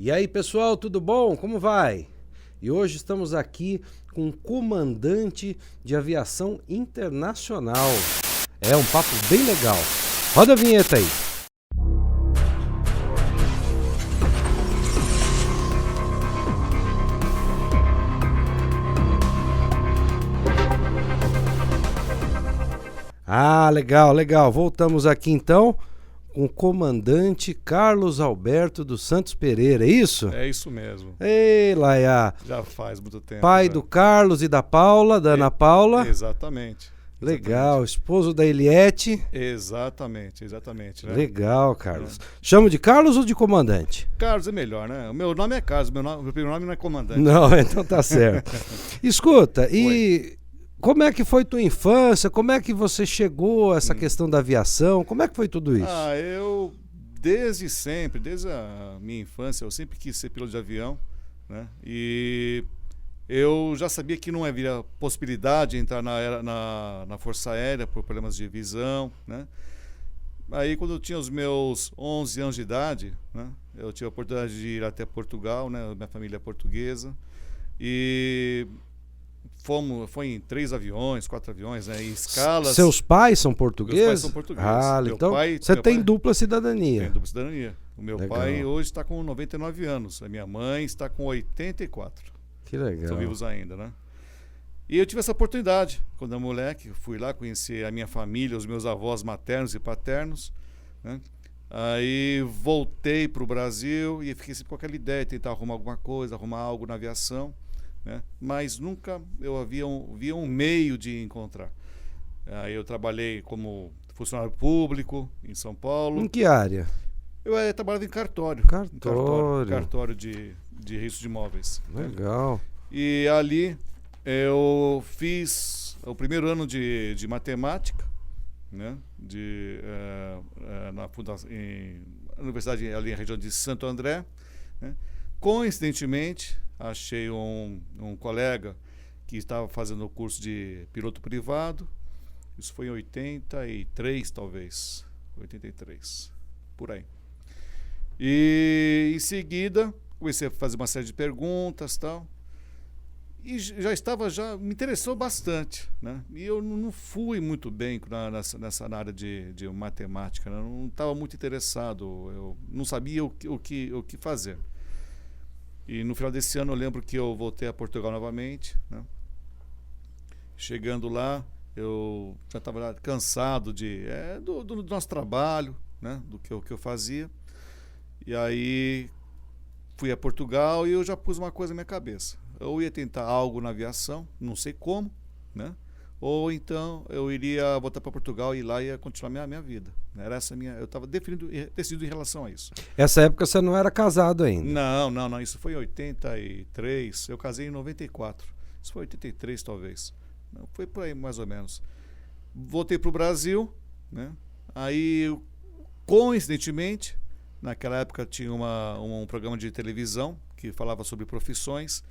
E aí, pessoal, tudo bom? Como vai? E hoje estamos aqui com um comandante de aviação internacional. É um papo bem legal. Roda a vinheta aí. Ah, legal, legal. Voltamos aqui então com o comandante Carlos Alberto dos Santos Pereira, é isso? É isso mesmo. Ei, Laia. Já faz muito tempo. Pai já. do Carlos e da Paula, da Ana Paula. Exatamente. Legal, esposo da Eliette. Exatamente. Né? Legal, Carlos. Chamo de Carlos ou de comandante? Carlos é melhor, né? O meu nome é Carlos, meu primeiro nome não é comandante. Não, então tá certo. Escuta, e como é que foi tua infância? Como é que você chegou a essa questão da aviação? Como é que foi tudo isso? Eu desde sempre, desde a minha infância, eu sempre quis ser piloto de avião, né? E eu já sabia que não havia possibilidade de entrar na Força Aérea por problemas de visão, né? Aí quando eu tinha os meus 11 anos de idade, né, eu tive a oportunidade de ir até Portugal, né? Minha família é portuguesa. E foi em 3 aviões, 4 aviões, né, em escalas. Seus pais são portugueses? Meus pais são portugueses. Ah, então você tem dupla cidadania. Tem dupla cidadania. O meu Legal. pai hoje está com 99 anos. A minha mãe está com 84. Que legal. São vivos ainda, né? E eu tive essa oportunidade. Quando eu era moleque, fui lá conhecer a minha família, os meus avós maternos e paternos, né? Aí voltei para o Brasil e fiquei sempre com aquela ideia de tentar arrumar alguma coisa, arrumar algo na aviação, né? Mas nunca eu via um meio de encontrar. Aí eu trabalhei como funcionário público em São Paulo. Em que área? Eu trabalhava em cartório. Cartório de registro de imóveis. Legal. E ali eu fiz o primeiro ano de matemática, né? Na universidade ali na região de Santo André, né? Coincidentemente, achei um colega que estava fazendo o curso de piloto privado. Isso foi em 83, talvez. 83, por aí. E em seguida, comecei a fazer uma série de perguntas e tal. E já me interessou bastante, né? E eu não fui muito bem nessa área de matemática, né? Eu não estava muito interessado, eu não sabia o que fazer. E no final desse ano eu lembro que eu voltei a Portugal novamente, né? Chegando lá, eu já estava cansado do nosso trabalho, né? Do que eu fazia. E aí fui a Portugal e eu já pus uma coisa na minha cabeça. Eu ia tentar algo na aviação, não sei como, né? Ou então eu iria voltar para Portugal e lá ia continuar minha vida. Era essa eu estava decidido em relação a isso. Essa época você não era casado ainda? Não. Isso foi em 83. Eu casei em 94. Isso foi em 83, talvez. Não, foi por aí, mais ou menos. Voltei para o Brasil, né? Aí, coincidentemente, naquela época tinha um programa de televisão que falava sobre profissões.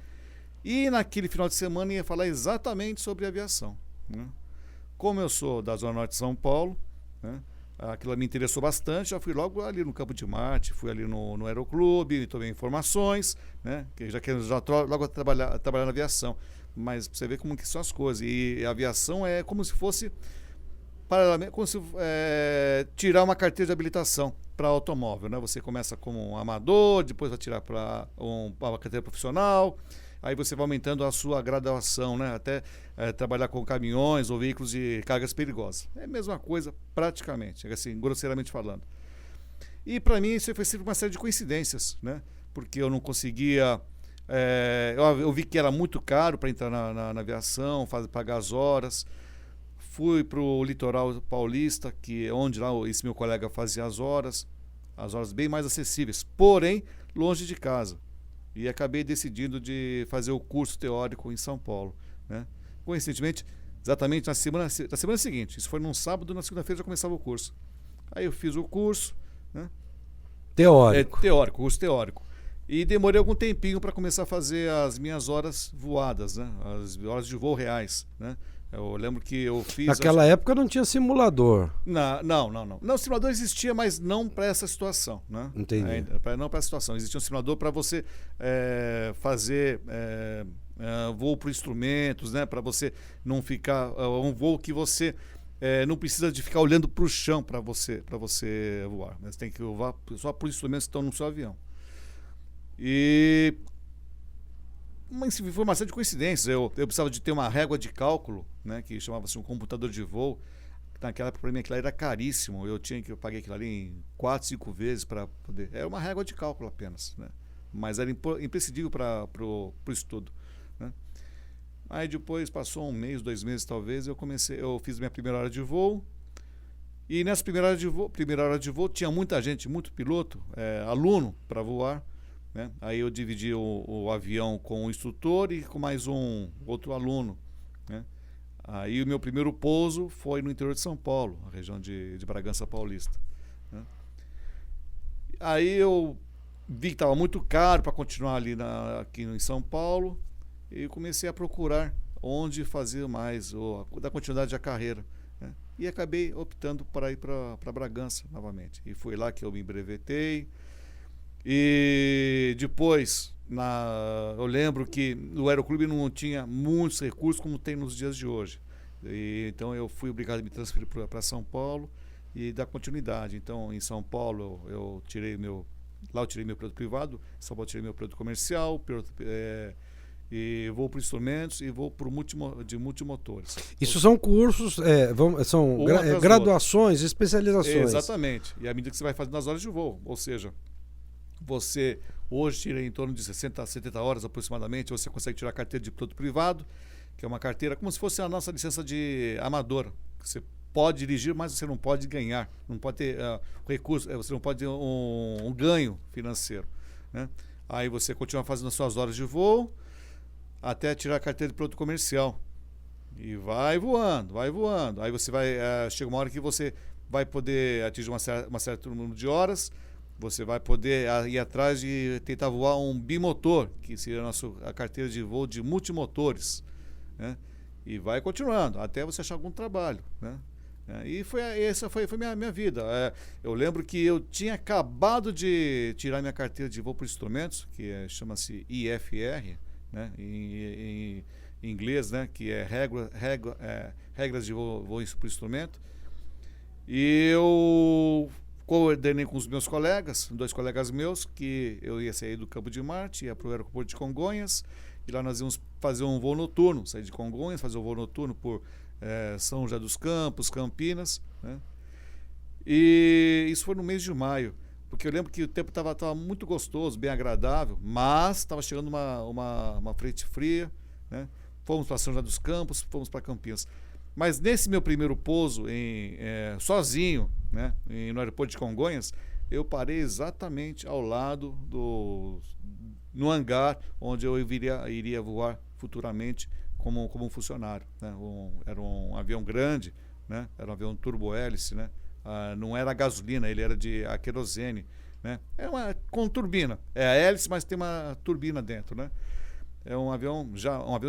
E naquele final de semana ia falar exatamente sobre aviação, né? Como eu sou da Zona Norte de São Paulo, né, aquilo me interessou bastante. Já fui logo ali no Campo de Marte, fui ali no Aeroclube, tomei informações, né, que já logo trabalhar na aviação. Mas você vê como que são as coisas. E a aviação é como se fosse tirar uma carteira de habilitação para automóvel, né? Você começa como um amador, depois vai tirar para uma carteira profissional. Aí você vai aumentando a sua graduação, né? Até trabalhar com caminhões ou veículos de cargas perigosas. É a mesma coisa, praticamente, assim, grosseiramente falando. E para mim isso foi sempre uma série de coincidências, né? Porque eu não conseguia... eu vi que era muito caro para entrar na aviação, pagar as horas. Fui para o litoral paulista, que é onde lá esse meu colega fazia as horas bem mais acessíveis, porém longe de casa. E acabei decidindo de fazer o curso teórico em São Paulo, né? Coincidentemente, exatamente na semana seguinte, isso foi num sábado, na segunda-feira já começava o curso. Aí eu fiz o curso, né? Teórico. Curso teórico. E demorei algum tempinho para começar a fazer as minhas horas voadas, né? As horas de voo reais, né? Eu lembro que eu fiz... Naquela época não tinha simulador. Não. Não, o simulador existia, mas não para essa situação, né? Entendi. Não para essa situação. Existia um simulador para você fazer voo por instrumentos, né? Para você não ficar... um voo que você não precisa de ficar olhando para o chão para você voar. Você tem que voar só por instrumentos que estão no seu avião. E... Mas foi uma série de coincidências. Eu precisava de ter uma régua de cálculo, né, que chamava-se um computador de voo. Naquela época, para mim, aquilo era caríssimo. Eu paguei aquilo ali em 4, 5 vezes para poder... Era uma régua de cálculo apenas, né? Mas era imprescindível para o estudo, né? Aí depois, passou 1 mês, 2 meses talvez, eu fiz minha primeira hora de voo. E nessa primeira hora de voo tinha muita gente, muito piloto, aluno para voar. Né? Aí eu dividi o avião com o instrutor e com mais outro aluno. Né? Aí o meu primeiro pouso foi no interior de São Paulo, a região de Bragança Paulista. Né? Aí eu vi que estava muito caro para continuar ali aqui em São Paulo e comecei a procurar onde fazer mais, da continuidade da carreira. Né? E acabei optando para ir para Bragança novamente. E foi lá que eu me brevetei. E depois, eu lembro que no Aeroclube não tinha muitos recursos como tem nos dias de hoje. Então eu fui obrigado a me transferir para São Paulo e dar continuidade. Então em São Paulo eu tirei meu piloto privado, em São Paulo eu tirei meu piloto comercial, e vou para instrumentos e vou para de multimotores. Isso são cursos, são graduações, especializações. Exatamente. E à medida que você vai fazendo as horas de voo, ou seja, você hoje tira em torno de 60 a 70 horas aproximadamente, você consegue tirar a carteira de piloto privado, que é uma carteira como se fosse a nossa licença de amador. Você pode dirigir, mas você não pode ganhar, não pode ter recurso, você não pode ter um ganho financeiro. Né? Aí você continua fazendo as suas horas de voo até tirar a carteira de piloto comercial. E vai voando, vai voando. Aí você chega uma hora que você vai poder atingir uma certa número de horas. Você vai poder ir atrás de tentar voar um bimotor, que seria a carteira de voo de multimotores. Né? E vai continuando, até você achar algum trabalho. Né? E essa foi minha vida. Eu lembro que eu tinha acabado de tirar minha carteira de voo por instrumentos, que chama-se IFR, né? em inglês, né? Que é regras de voo por instrumento. E eu coordenei com os meus colegas, 2 colegas meus, que eu ia sair do Campo de Marte, ia para o aeroporto de Congonhas, e lá nós íamos fazer um voo noturno, sair de Congonhas, fazer um voo noturno por São José dos Campos, Campinas, né? E isso foi no mês de maio, porque eu lembro que o tempo estava muito gostoso, bem agradável, mas estava chegando uma frente fria, né? Fomos para São José dos Campos, fomos para Campinas. Mas nesse meu primeiro pouso sozinho, né, no aeroporto de Congonhas, eu parei exatamente ao lado no hangar onde eu iria voar futuramente como um funcionário. Né? Era um avião grande, né? Era um avião turbo-hélice, né? Não era a gasolina, ele era a querosene. Né? Com turbina. É a hélice, mas tem uma turbina dentro. Né? É um avião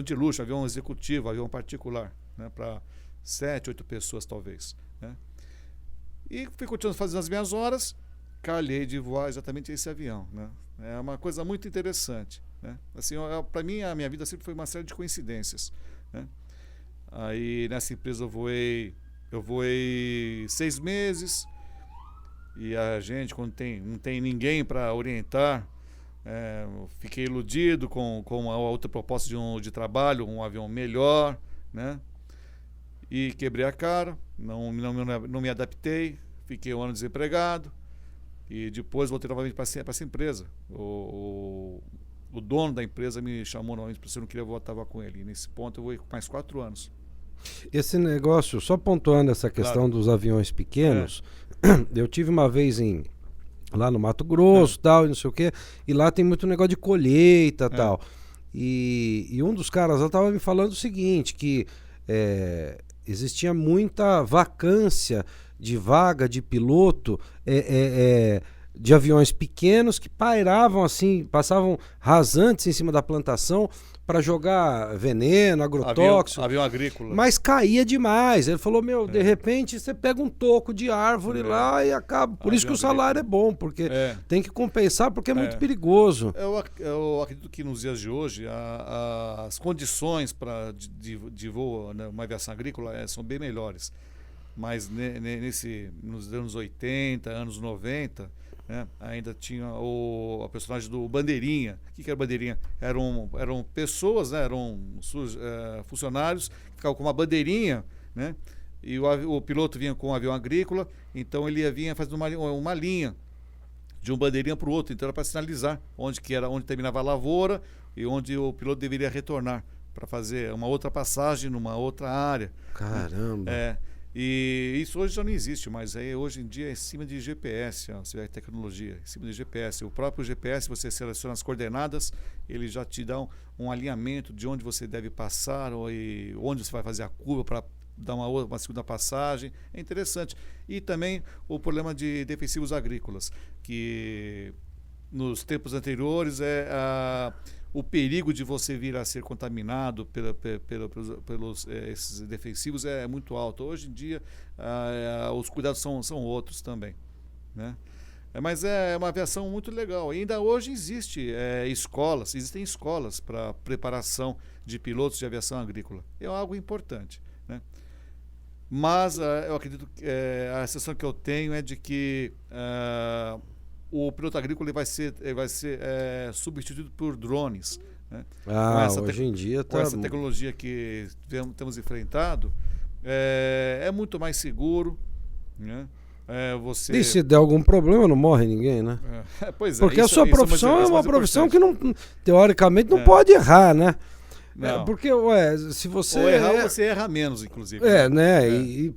de luxo, um avião executivo, um avião particular, né? Para 7, 8 pessoas talvez. Né? E fui continuando fazendo as minhas horas, calhei de voar exatamente esse avião. Né? É uma coisa muito interessante. Né? Assim, para mim, a minha vida sempre foi uma série de coincidências. Né? Aí nessa empresa eu voei 6 meses, e a gente, quando não tem ninguém para orientar, fiquei iludido com a outra proposta de trabalho, um avião melhor, né? E quebrei a cara, não me adaptei, fiquei 1 ano desempregado e depois voltei novamente para essa empresa. O dono da empresa me chamou novamente para se eu não queria voltar com ele. E nesse ponto eu vou mais 4 anos. Esse negócio, só pontuando essa questão dos aviões pequenos, eu tive uma vez lá no Mato Grosso, tal, e não sei o quê, e lá tem muito negócio de colheita, tal. E um dos caras lá estava me falando o seguinte, que existia muita vacância de vaga de piloto de aviões pequenos que pairavam assim, passavam rasantes em cima da plantação para jogar veneno, agrotóxico. Avião agrícola. Mas caía demais. Ele falou, de repente você pega um toco de árvore lá e acaba. Por isso que o salário é bom, porque tem que compensar, porque é muito perigoso. Eu acredito que nos dias de hoje as condições de voo, né, uma aviação agrícola são bem melhores. Mas nos anos 80, anos 90, né, ainda tinha a personagem do Bandeirinha. O que era Bandeirinha? Eram pessoas, né, eram funcionários que ficavam com uma bandeirinha, né, e o piloto vinha com um avião agrícola, então ele vinha fazendo uma linha de um bandeirinha para o outro. Então era para sinalizar onde terminava a lavoura e onde o piloto deveria retornar para fazer uma outra passagem numa outra área. Caramba! E isso hoje já não existe, mas hoje em dia é em cima de GPS, você vê a tecnologia, em cima de GPS. O próprio GPS, você seleciona as coordenadas, ele já te dá um alinhamento de onde você deve passar e onde você vai fazer a curva para dar uma segunda passagem. É interessante. E também o problema de defensivos agrícolas, que nos tempos anteriores o perigo de você vir a ser contaminado pelos esses defensivos é muito alto. Hoje em dia, os cuidados são outros também, né? Mas é uma aviação muito legal. Ainda hoje existem escolas para preparação de pilotos de aviação agrícola. É algo importante, né? Mas eu acredito que a sensação que eu tenho é de que o piloto agrícola vai ser substituído por drones, né? Hoje em dia com essa tecnologia que temos enfrentado, é muito mais seguro, né? E se der algum problema, não morre ninguém, né? Pois é. Porque a sua profissão é uma profissão que, teoricamente, não pode errar, né? Porque, se você... Ou errar, você erra menos, inclusive. Né?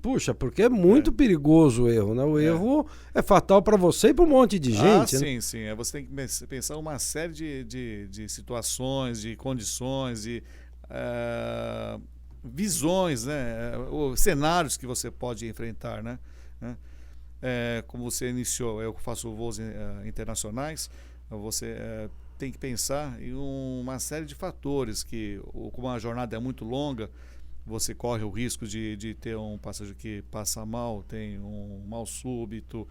Puxa, porque é muito perigoso o erro, né? O erro é fatal para você e para um monte de gente. Sim. Você tem que pensar uma série de situações, de condições, de visões, né? Cenários que você pode enfrentar, né? Como você iniciou, eu faço voos internacionais, você... tem que pensar em uma série de fatores que, como a jornada é muito longa, você corre o risco de ter um passageiro que passa mal, tem um mal súbito,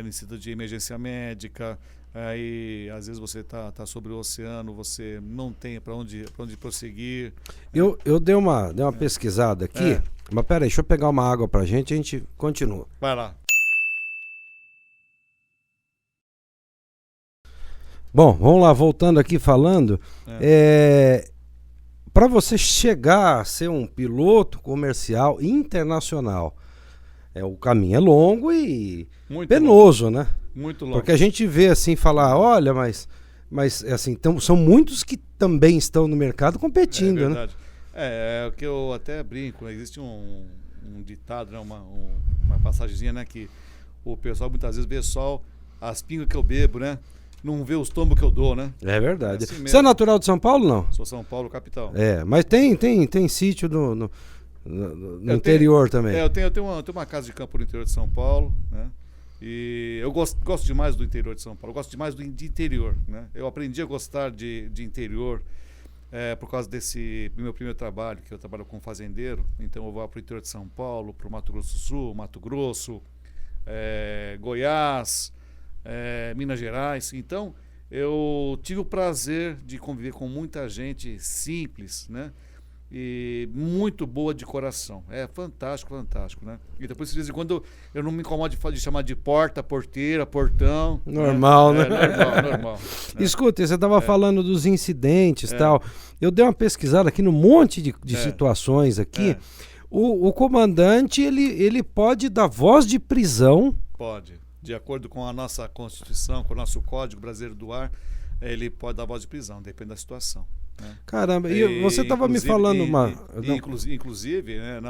necessita de emergência médica, aí às vezes você tá sobre o oceano, você não tem para onde prosseguir. Eu dei uma pesquisada aqui, mas peraí, deixa eu pegar uma água pra gente e a gente continua. Vai lá. Bom, vamos lá, voltando aqui falando, para você chegar a ser um piloto comercial internacional, o caminho é longo e muito penoso, longo, né? Muito longo. Porque a gente vê assim, falar, olha, mas assim, são muitos que também estão no mercado competindo, é verdade, né? É o que eu até brinco, existe um ditado, né? uma passagemzinha, né? Que o pessoal muitas vezes vê só as pingas que eu bebo, né? Não vê os tombos que eu dou, né? É verdade. Assim você é natural de São Paulo, não? Sou São Paulo, capital. Mas tem sítio no interior também. Eu tenho uma casa de campo no interior de São Paulo, né? E eu gosto demais do interior de São Paulo. Eu gosto demais de interior, né? Eu aprendi a gostar de interior por causa desse meu primeiro trabalho, que eu trabalho como fazendeiro. Então eu vou para o interior de São Paulo, para o Mato Grosso do Sul, Mato Grosso, Goiás... Minas Gerais. Então eu tive o prazer de conviver com muita gente simples, né? E muito boa de coração. É fantástico, né? E depois de vez em quando eu não me incomodo de chamar de porta, porteira, portão. Normal, né? Normal. Escuta, você estava falando dos incidentes e tal. Eu dei uma pesquisada aqui num monte de situações aqui. O comandante, ele pode dar voz de prisão. Pode. De acordo com a nossa Constituição, com o nosso Código Brasileiro do Ar, ele pode dar voz de prisão, depende da situação, né? Caramba, e você estava me falando Inclusive, né,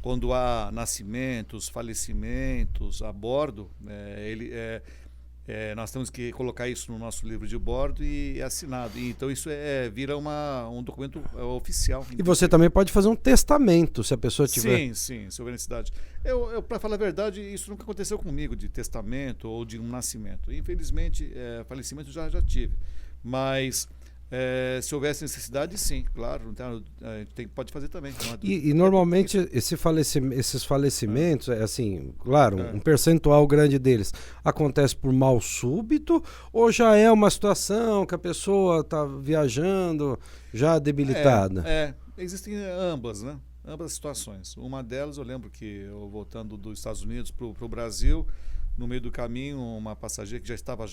quando há nascimentos, falecimentos a bordo, nós temos que colocar isso no nosso livro de bordo e é assinado. E, então isso vira um documento oficial. E você também pode fazer um testamento, se a pessoa tiver... Sim, se houver necessidade. Para falar a verdade, isso nunca aconteceu comigo, de testamento ou de um nascimento. Infelizmente, falecimento já tive. Mas... se houvesse necessidade, sim, claro. Então, a gente pode fazer também. E normalmente esses falecimentos, assim, claro, um percentual grande deles acontece por mal súbito ou já é uma situação que a pessoa está viajando já debilitada? Existem ambas, né? Ambas situações. Uma delas, eu lembro que eu voltando dos Estados Unidos para o Brasil, no meio do caminho, uma passageira que já estava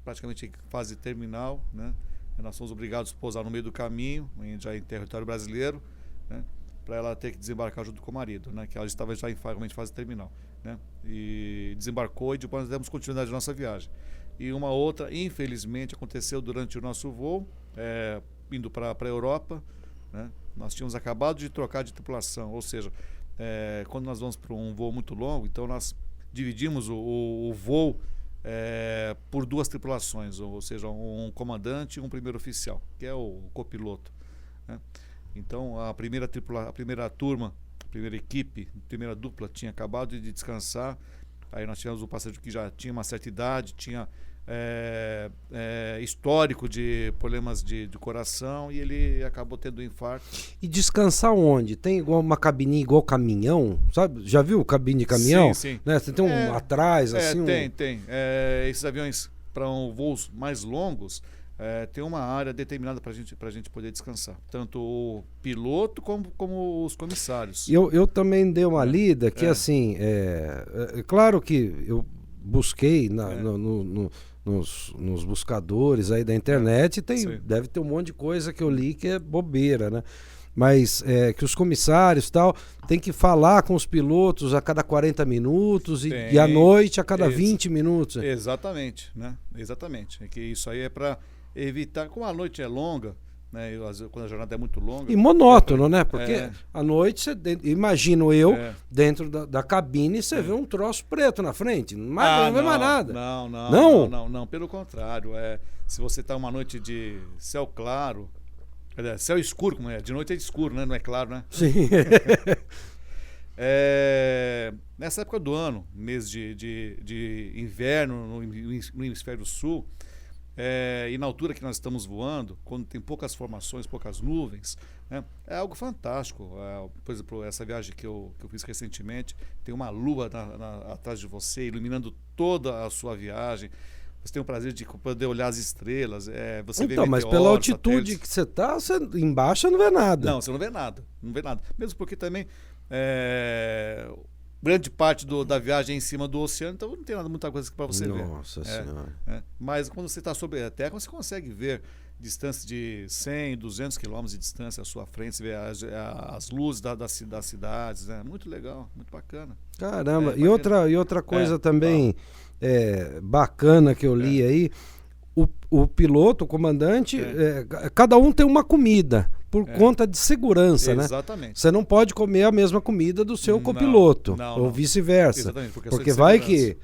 praticamente em fase terminal, né? Nós fomos obrigados a pousar no meio do caminho, já em território brasileiro, né, para ela ter que desembarcar junto com o marido, né, que ela estava já realmente em fase terminal. Né, e desembarcou e depois nós demos continuidade à nossa viagem. E uma outra, infelizmente, aconteceu durante o nosso voo, indo para a Europa. Né, nós tínhamos acabado de trocar de tripulação, ou seja, quando nós vamos para um voo muito longo, então nós dividimos o voo por duas tripulações, ou seja, um comandante e um primeiro oficial, que é o copiloto. Né? Então, a primeira turma, a primeira equipe, a primeira dupla tinha acabado de descansar. Aí nós tínhamos um passageiro que já tinha uma certa idade, tinha histórico de problemas de coração e ele acabou tendo um infarto. E descansar onde? Tem igual uma cabininha igual caminhão, sabe? Já viu cabine de caminhão? Sim. Né? Você tem um atrás, assim? Tem. Esses aviões para voos mais longos tem uma área determinada para a gente poder descansar. Tanto o piloto como os comissários. Eu também dei uma lida que assim, claro que eu busquei nos buscadores aí da internet, deve ter um monte de coisa que eu li que é bobeira, né? Mas que os comissários tal tem que falar com os pilotos a cada 40 minutos e à noite a cada 20 minutos. Exatamente, né? Exatamente. É que isso aí é para evitar, como a noite é longa, né? Quando a jornada é muito longa. E monótono, né? Porque à noite, imagino eu, dentro da cabine, você vê um troço preto na frente. Não vê mais nada. Não, pelo contrário. Se você está uma noite de céu claro, céu escuro, como de noite é escuro, né? Não é claro, né? Sim. Nessa época do ano, mês de inverno no hemisfério sul, e na altura que nós estamos voando, quando tem poucas formações, poucas nuvens, né, é algo fantástico. Por exemplo, essa viagem que eu fiz recentemente, tem uma lua atrás de você, iluminando toda a sua viagem. Você tem o prazer de poder olhar as estrelas. Você vê mas pela altitude que você está, embaixo não vê nada. Não, você não vê nada. Mesmo porque também grande parte da viagem é em cima do oceano, então não tem muita coisa para você ver. Nossa Senhora. Mas quando você está sobre a terra, você consegue ver distância de 100, 200 quilômetros de distância à sua frente, você vê as luzes das cidades, né? Muito legal, muito bacana. Caramba, e outra coisa também bacana que eu li aí, o piloto, o comandante, cada um tem uma comida por conta de segurança, né? Exatamente. Você não pode comer a mesma comida do seu copiloto, ou vice-versa. Exatamente, porque vai que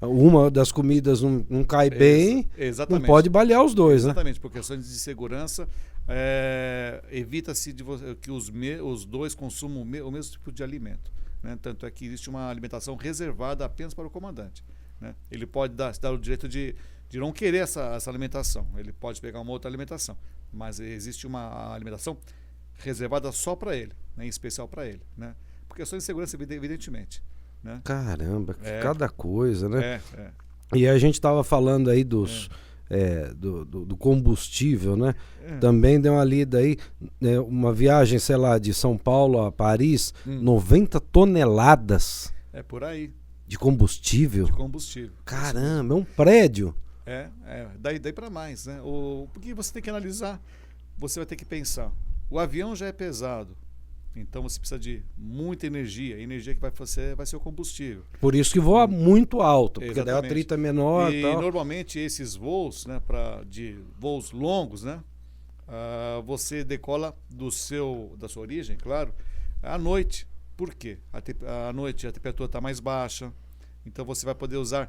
uma das comidas não cai bem, não pode balear os dois, exatamente, por questões de segurança, evita-se que os dois consumam o mesmo tipo de alimento. Né? Tanto é que existe uma alimentação reservada apenas para o comandante. Né? Ele pode se dar o direito de não querer essa alimentação. Ele pode pegar uma outra alimentação, mas existe uma alimentação reservada só para ele, né? Em especial para ele, né? Por questões de segurança, evidentemente. Né? Caramba, cada coisa, né? E a gente estava falando aí do combustível, né? Também deu uma lida aí, uma viagem, sei lá, de São Paulo a Paris, 90 toneladas. É por aí. De combustível? De combustível. Caramba, é um prédio. Daí para mais, né? Porque você tem que analisar, você vai ter que pensar. O avião já é pesado, então você precisa de muita energia. A energia que vai ser o combustível. Por isso que voa muito alto, porque daí o atrito é menor. E normalmente esses voos, né, de voos longos, né, você decola da sua origem, claro, à noite. Por quê? À noite a temperatura está mais baixa, então você vai poder usar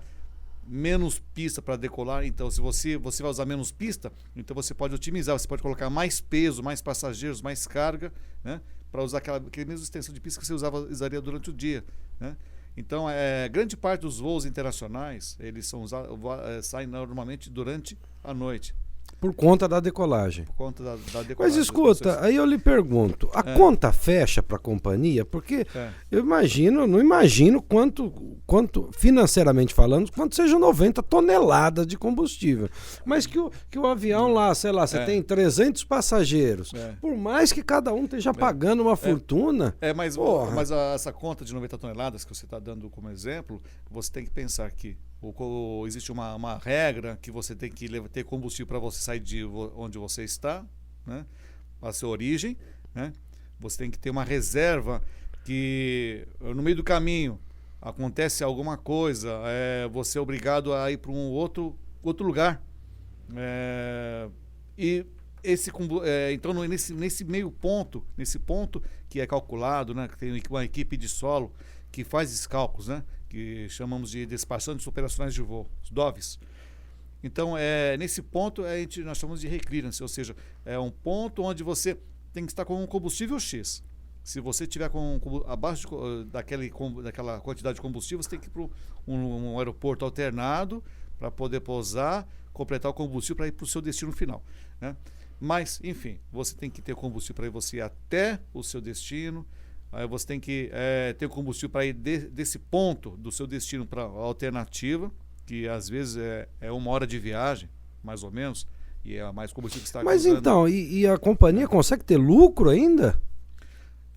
menos pista para decolar. Então, se você vai usar menos pista, então você pode otimizar, você pode colocar mais peso, mais passageiros, mais carga, né? Para usar aquela mesma extensão de pista que você usaria durante o dia, né? Então, grande parte dos voos internacionais, eles saem normalmente durante a noite. Por conta da decolagem. Por conta da decolagem. Mas escuta, aí eu lhe pergunto, a conta fecha para a companhia? Porque eu não imagino quanto, financeiramente falando, quanto seja 90 toneladas de combustível. Mas que o avião lá, sei lá, você tem 300 passageiros. Por mais que cada um esteja pagando uma fortuna... Mas essa conta de 90 toneladas que você está dando como exemplo, você tem que pensar que existe uma regra que você tem que ter combustível para você sair de onde você está, né? A sua origem, né? Você tem que ter uma reserva que no meio do caminho acontece alguma coisa, você é obrigado a ir para um outro lugar. Então nesse meio ponto, nesse ponto que é calculado, né? Que tem uma equipe de solo que faz esses cálculos, né? Que chamamos de despachantes operacionais de voo, os DOVs. Então, nesse ponto, nós chamamos de reclearance, ou seja, é um ponto onde você tem que estar com um combustível X. Se você tiver abaixo daquela quantidade de combustível, você tem que ir para um aeroporto alternado para poder pousar, completar o combustível para ir para o seu destino final, né? Mas, enfim, você tem que ter combustível para você ir até o seu destino. Aí você tem que ter combustível para ir desse ponto do seu destino para a alternativa, que às vezes é 1 hora de viagem, mais ou menos, e é mais combustível que está Mas usando. Então, e a companhia consegue ter lucro ainda?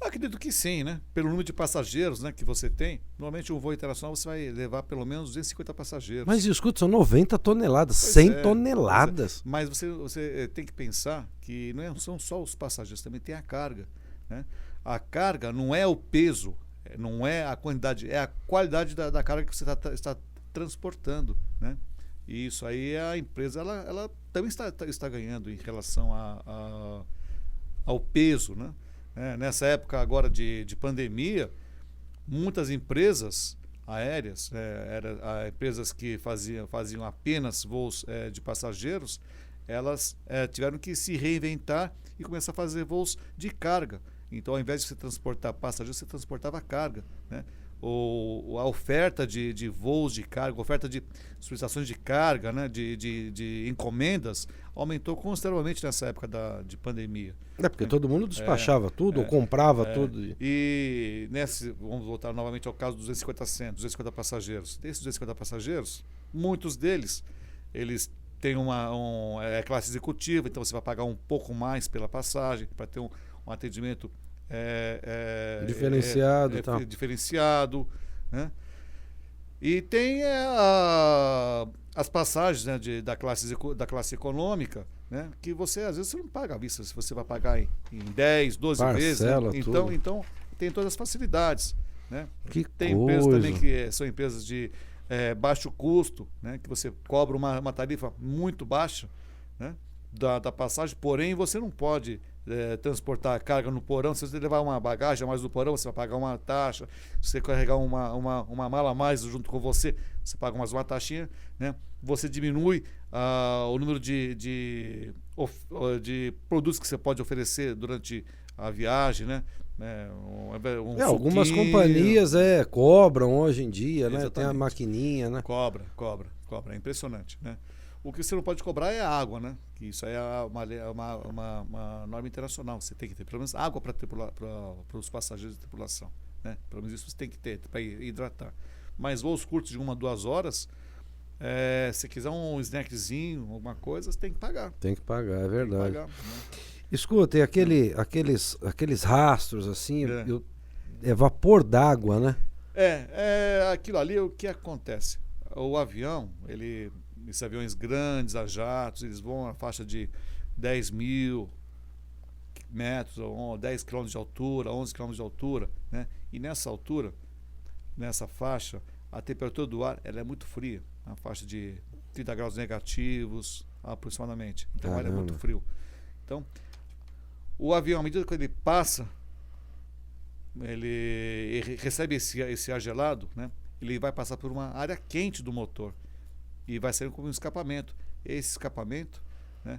Acredito que sim, né? Pelo número de passageiros, né, que você tem. Normalmente um voo internacional você vai levar pelo menos 250 passageiros. Mas escuta, são 90 toneladas, 100 toneladas. Mas você tem que pensar que não são só os passageiros, também tem a carga, né? A carga não é o peso, não é a quantidade, é a qualidade da carga que você está transportando, né? E isso aí a empresa ela também está ganhando em relação ao peso, né? Nessa época agora de pandemia, muitas empresas aéreas, empresas que faziam apenas voos de passageiros, elas tiveram que se reinventar e começar a fazer voos de carga. Então, ao invés de você transportar passageiros, você transportava carga, né? A oferta de voos de carga, a oferta de solicitações de carga, né? de encomendas, aumentou consideravelmente nessa época de pandemia. Porque todo mundo despachava tudo, ou comprava tudo. E vamos voltar novamente ao caso dos 250 passageiros. Desses 250 passageiros, muitos deles, eles têm uma classe executiva, então você vai pagar um pouco mais pela passagem, para ter um atendimento diferenciado, diferenciado, né? E tem as passagens, né, da classe econômica, né, que você às vezes você não paga à vista, se você vai pagar em 10, 12 vezes, né? Então tem todas as facilidades, né? Tem empresas também que são empresas de baixo custo, né, que você cobra uma tarifa muito baixa, né, da passagem, porém você não pode transportar carga no porão. Se você levar uma bagagem a mais do porão, você vai pagar uma taxa. Se você carregar uma mala a mais junto com você, você paga uma taxinha, né? Você diminui o número de produtos que você pode oferecer durante a viagem, né? Algumas companhias cobram hoje em dia, né? Tem a maquininha, né? Cobra. É impressionante, né? O que você não pode cobrar é a água, né? Que isso aí é uma norma internacional. Você tem que ter pelo menos água para os passageiros de tripulação, né? Pelo menos isso você tem que ter para hidratar. Mas voos curtos de 1 a 2 horas, se quiser um snackzinho, alguma coisa, você tem que pagar. Tem que pagar, é verdade. Pagar, né? Escuta, e aqueles rastros assim, é vapor d'água, né? Aquilo ali, o que acontece? O avião, esses aviões grandes, a jatos, eles vão a faixa de 10 mil metros, ou 10 quilômetros de altura, 11 quilômetros de altura, né? E nessa altura, nessa faixa, a temperatura do ar ela é muito fria, na faixa de 30 graus negativos aproximadamente. Então o ar é muito frio. Então, o avião, à medida que ele passa, ele recebe esse ar gelado, né? Ele vai passar por uma área quente do motor. e vai sair com um escapamento. Esse escapamento, né,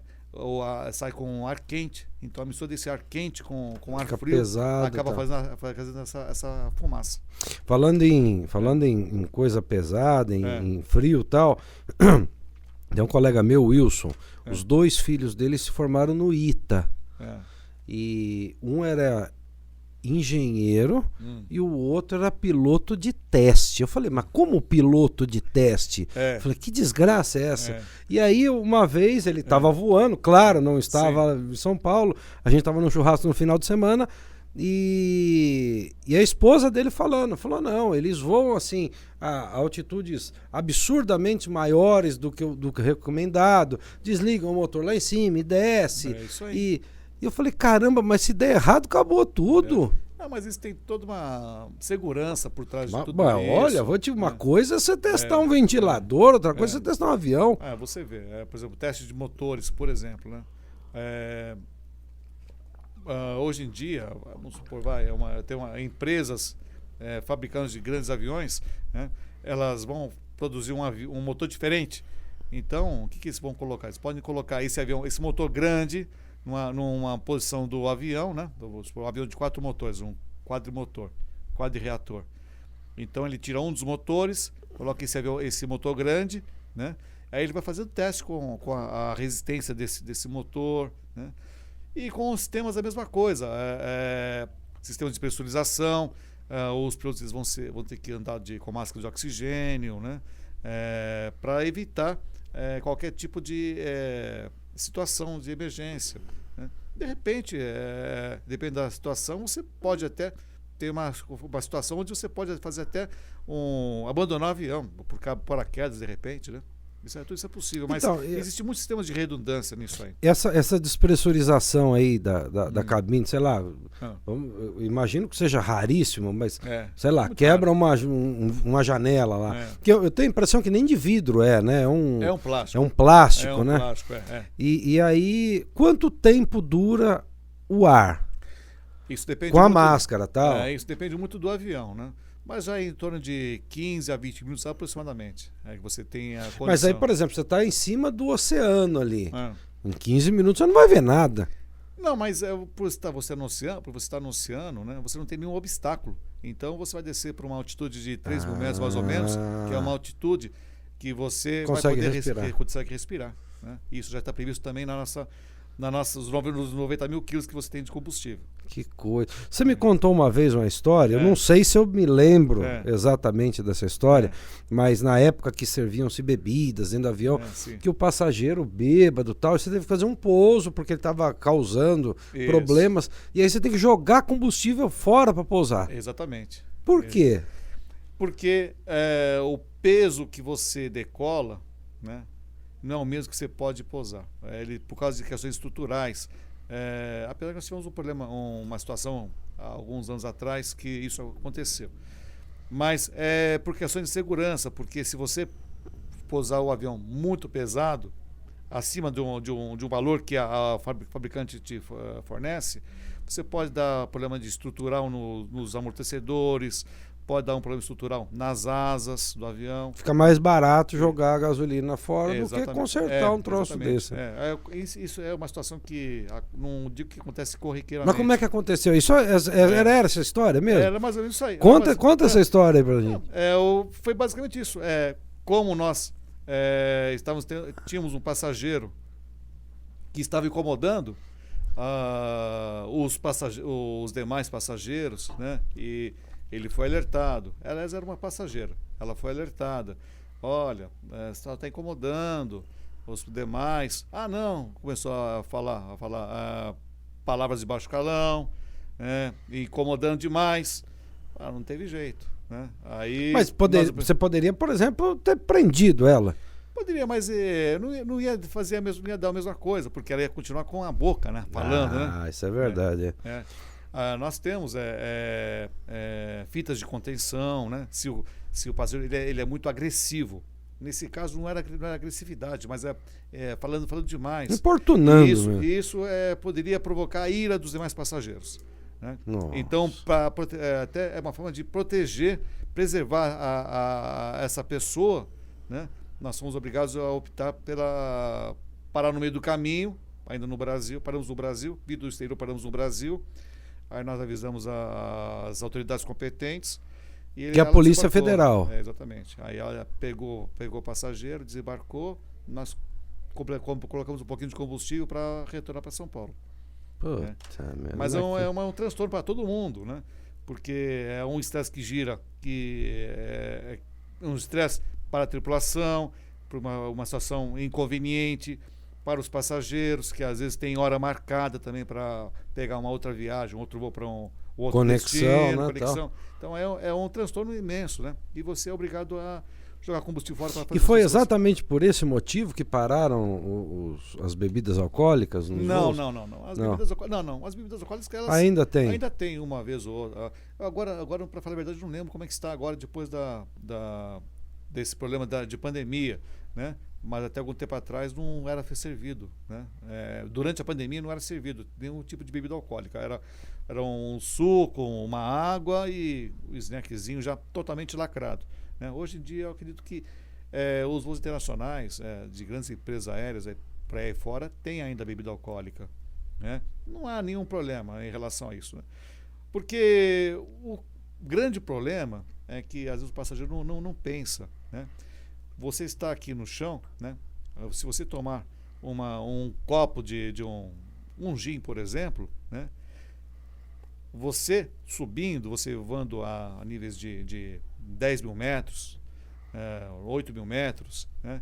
sai com ar quente, então a mistura desse ar quente com ar Fica frio pesado, acaba tá. fazendo essa fumaça. Falando em coisa pesada, em frio e tal, tem um colega meu, Wilson, os 2 filhos dele se formaram no ITA. E um era engenheiro e o outro era piloto de teste. Eu falei, mas como piloto de teste? Eu falei, que desgraça é essa? E aí, uma vez, ele estava voando, claro, não estava em São Paulo, a gente estava no churrasco no final de semana, e a esposa dele falou, não, eles voam assim a altitudes absurdamente maiores do que o recomendado, desligam o motor lá em cima e desce. É isso aí. E eu falei, caramba, mas se der errado, acabou tudo. Não, mas isso tem toda uma segurança por trás de tudo isso. Olha, vou te uma coisa é você testar um ventilador, outra coisa é você testar um avião. Você vê, por exemplo, teste de motores, por exemplo, né? Hoje em dia, vamos supor, tem empresas fabricantes de grandes aviões, né? Elas vão produzir um motor diferente. Então, o que eles vão colocar? Eles podem colocar esse motor grande numa posição do avião, né? Um avião de 4 motores, um quadrireator. Então ele tira um dos motores, coloca esse motor grande, né? Aí ele vai fazer o teste com a resistência desse motor, né? E com os sistemas a mesma coisa, sistema de pressurização, os pilotos eles vão ter que andar com máscara de oxigênio, né? Para evitar qualquer tipo de situação de emergência, né? De repente, depende da situação, você pode até ter uma situação onde você pode fazer até abandonar o avião por paraquedas, de repente, né? Tudo isso é possível, mas então, existe muitos sistemas de redundância nisso aí. Essa despressurização aí da cabine, sei lá, eu imagino que seja raríssimo, mas sei lá, quebra uma janela lá. Porque eu tenho a impressão que nem de vidro né? É um plástico. É um plástico, né? Plástico, E aí, quanto tempo dura o ar? Isso depende com a máscara e tal? Isso depende muito do avião, né? Mas já em torno de 15 a 20 minutos aproximadamente. Que você tem a condição. Mas aí, por exemplo, você está em cima do oceano ali. Em 15 minutos você não vai ver nada. Não, mas por você estar no oceano, né, você não tem nenhum obstáculo. Então você vai descer para uma altitude de 3 mil metros mais ou menos, que é uma altitude que você consegue vai respirar. consegue respirar, né? Isso já está previsto também nos 90 mil quilos que você tem de combustível. Que coisa. Você me contou uma vez uma história, eu não sei se eu me lembro exatamente dessa história, mas na época que serviam-se bebidas dentro do avião, que o passageiro bêbado e tal, você teve que fazer um pouso porque ele estava causando problemas, e aí você tem que jogar combustível fora para pousar. Exatamente. Por quê? Porque o peso que você decola, né, não é o mesmo que você pode pousar. Por causa de questões estruturais. Apesar que nós tivemos uma situação há alguns anos atrás que isso aconteceu. Mas por questões de segurança, porque se você pousar o avião muito pesado, acima de um valor que a fabricante te fornece, você pode dar problema de estrutural nos amortecedores, pode dar um problema estrutural nas asas do avião. Fica mais barato jogar a gasolina fora do que consertar um troço desse. Isso é uma situação que não digo que acontece corriqueiramente. Mas como é que aconteceu? Isso era essa história mesmo? Era mais ou menos isso aí. Conta essa história aí pra gente. Foi basicamente isso. Como nós tínhamos um passageiro que estava incomodando os demais passageiros, né? E ele foi alertado. Aliás, era uma passageira. Ela foi alertada. Olha, você está incomodando os demais. Não. Começou a falar palavras de baixo calão, incomodando demais. Não teve jeito, né? Aí, mas você poderia, por exemplo, ter prendido ela. Poderia, mas não ia fazer não ia dar a mesma coisa, porque ela ia continuar com a boca, né? Falando, né? Isso é verdade. Nós temos fitas de contenção, né? Se o passageiro ele é muito agressivo. Nesse caso não era agressividade, mas falando demais. Importunando. Isso poderia provocar a ira dos demais passageiros, né? Então, até é uma forma de preservar essa pessoa, né? nós fomos obrigados a optar pela parar no meio do caminho, ainda no Brasil, paramos no Brasil, vindo do exterior, paramos no Brasil. Aí nós avisamos as autoridades competentes. Que é a Polícia Federal. Exatamente. Aí ela pegou o passageiro, desembarcou, nós colocamos um pouquinho de combustível para retornar para São Paulo. Puta, mas é um transtorno para todo mundo, né? Porque é um estresse que gira, que é um estresse para a tripulação, para uma situação inconveniente, para os passageiros, que às vezes tem hora marcada também para pegar uma outra viagem, outro voo para um outro destino, conexão. Então é um transtorno imenso, né? E você é obrigado a jogar combustível fora para fazer. E foi exatamente por esse motivo que pararam as bebidas alcoólicas nos voos? Não. As bebidas alcoólicas elas ainda tem. Ainda tem uma vez ou outra. Agora para falar a verdade, não lembro como é que está agora depois desse problema de pandemia, né? Mas até algum tempo atrás não era servido, né? Durante a pandemia não era servido nenhum tipo de bebida alcoólica. Era um suco, uma água e o snackzinho já totalmente lacrado, né? Hoje em dia eu acredito que os voos internacionais de grandes empresas aéreas para aí fora tem ainda bebida alcoólica, né? Não há nenhum problema em relação a isso, né? Porque o grande problema é que às vezes o passageiro não pensa, né? Você está aqui no chão, né? Se você tomar um copo de um gin, por exemplo, né? Você subindo, você voando a níveis de 10 mil metros, 8 mil metros, né?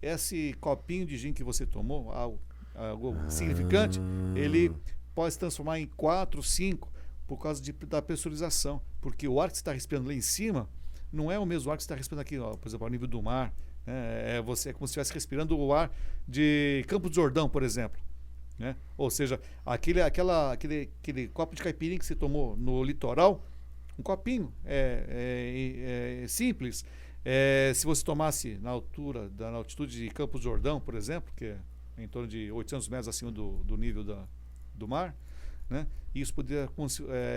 Esse copinho de gin que você tomou, algo significante, ele pode se transformar em 4, 5 por causa da pressurização, porque o ar que você está respirando lá em cima não é o mesmo ar que você está respirando aqui, por exemplo, ao nível do mar. É como se estivesse respirando o ar de Campos do Jordão, por exemplo, né? Ou seja, aquele copo de caipirinha que você tomou no litoral, um copinho simples. Se você tomasse na altitude de Campos do Jordão, por exemplo, que é em torno de 800 metros acima do nível do mar, né? Isso poderia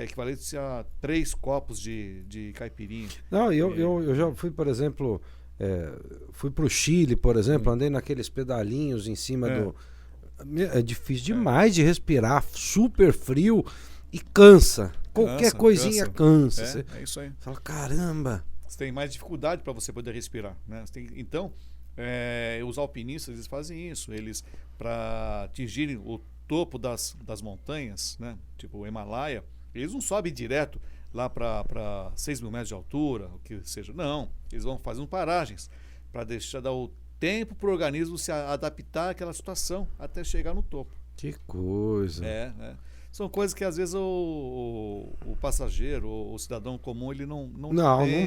equivaler a 3 copos de caipirinha. Não, eu já fui, por exemplo, fui para o Chile, por exemplo, andei naqueles pedalinhos em cima do... É difícil demais de respirar, super frio e cansa. Qualquer coisinha cansa. É isso aí. Fala, caramba. Você tem mais dificuldade para você poder respirar, né? Então, os alpinistas eles fazem isso. Eles, para atingirem o topo das montanhas, né? Tipo o Himalaia, eles não sobem direto lá para 6 mil metros de altura, o que seja. Não, eles vão fazendo paragens para dar o tempo para o organismo se adaptar àquela situação até chegar no topo. Que coisa. São coisas que às vezes o passageiro, o cidadão comum, ele não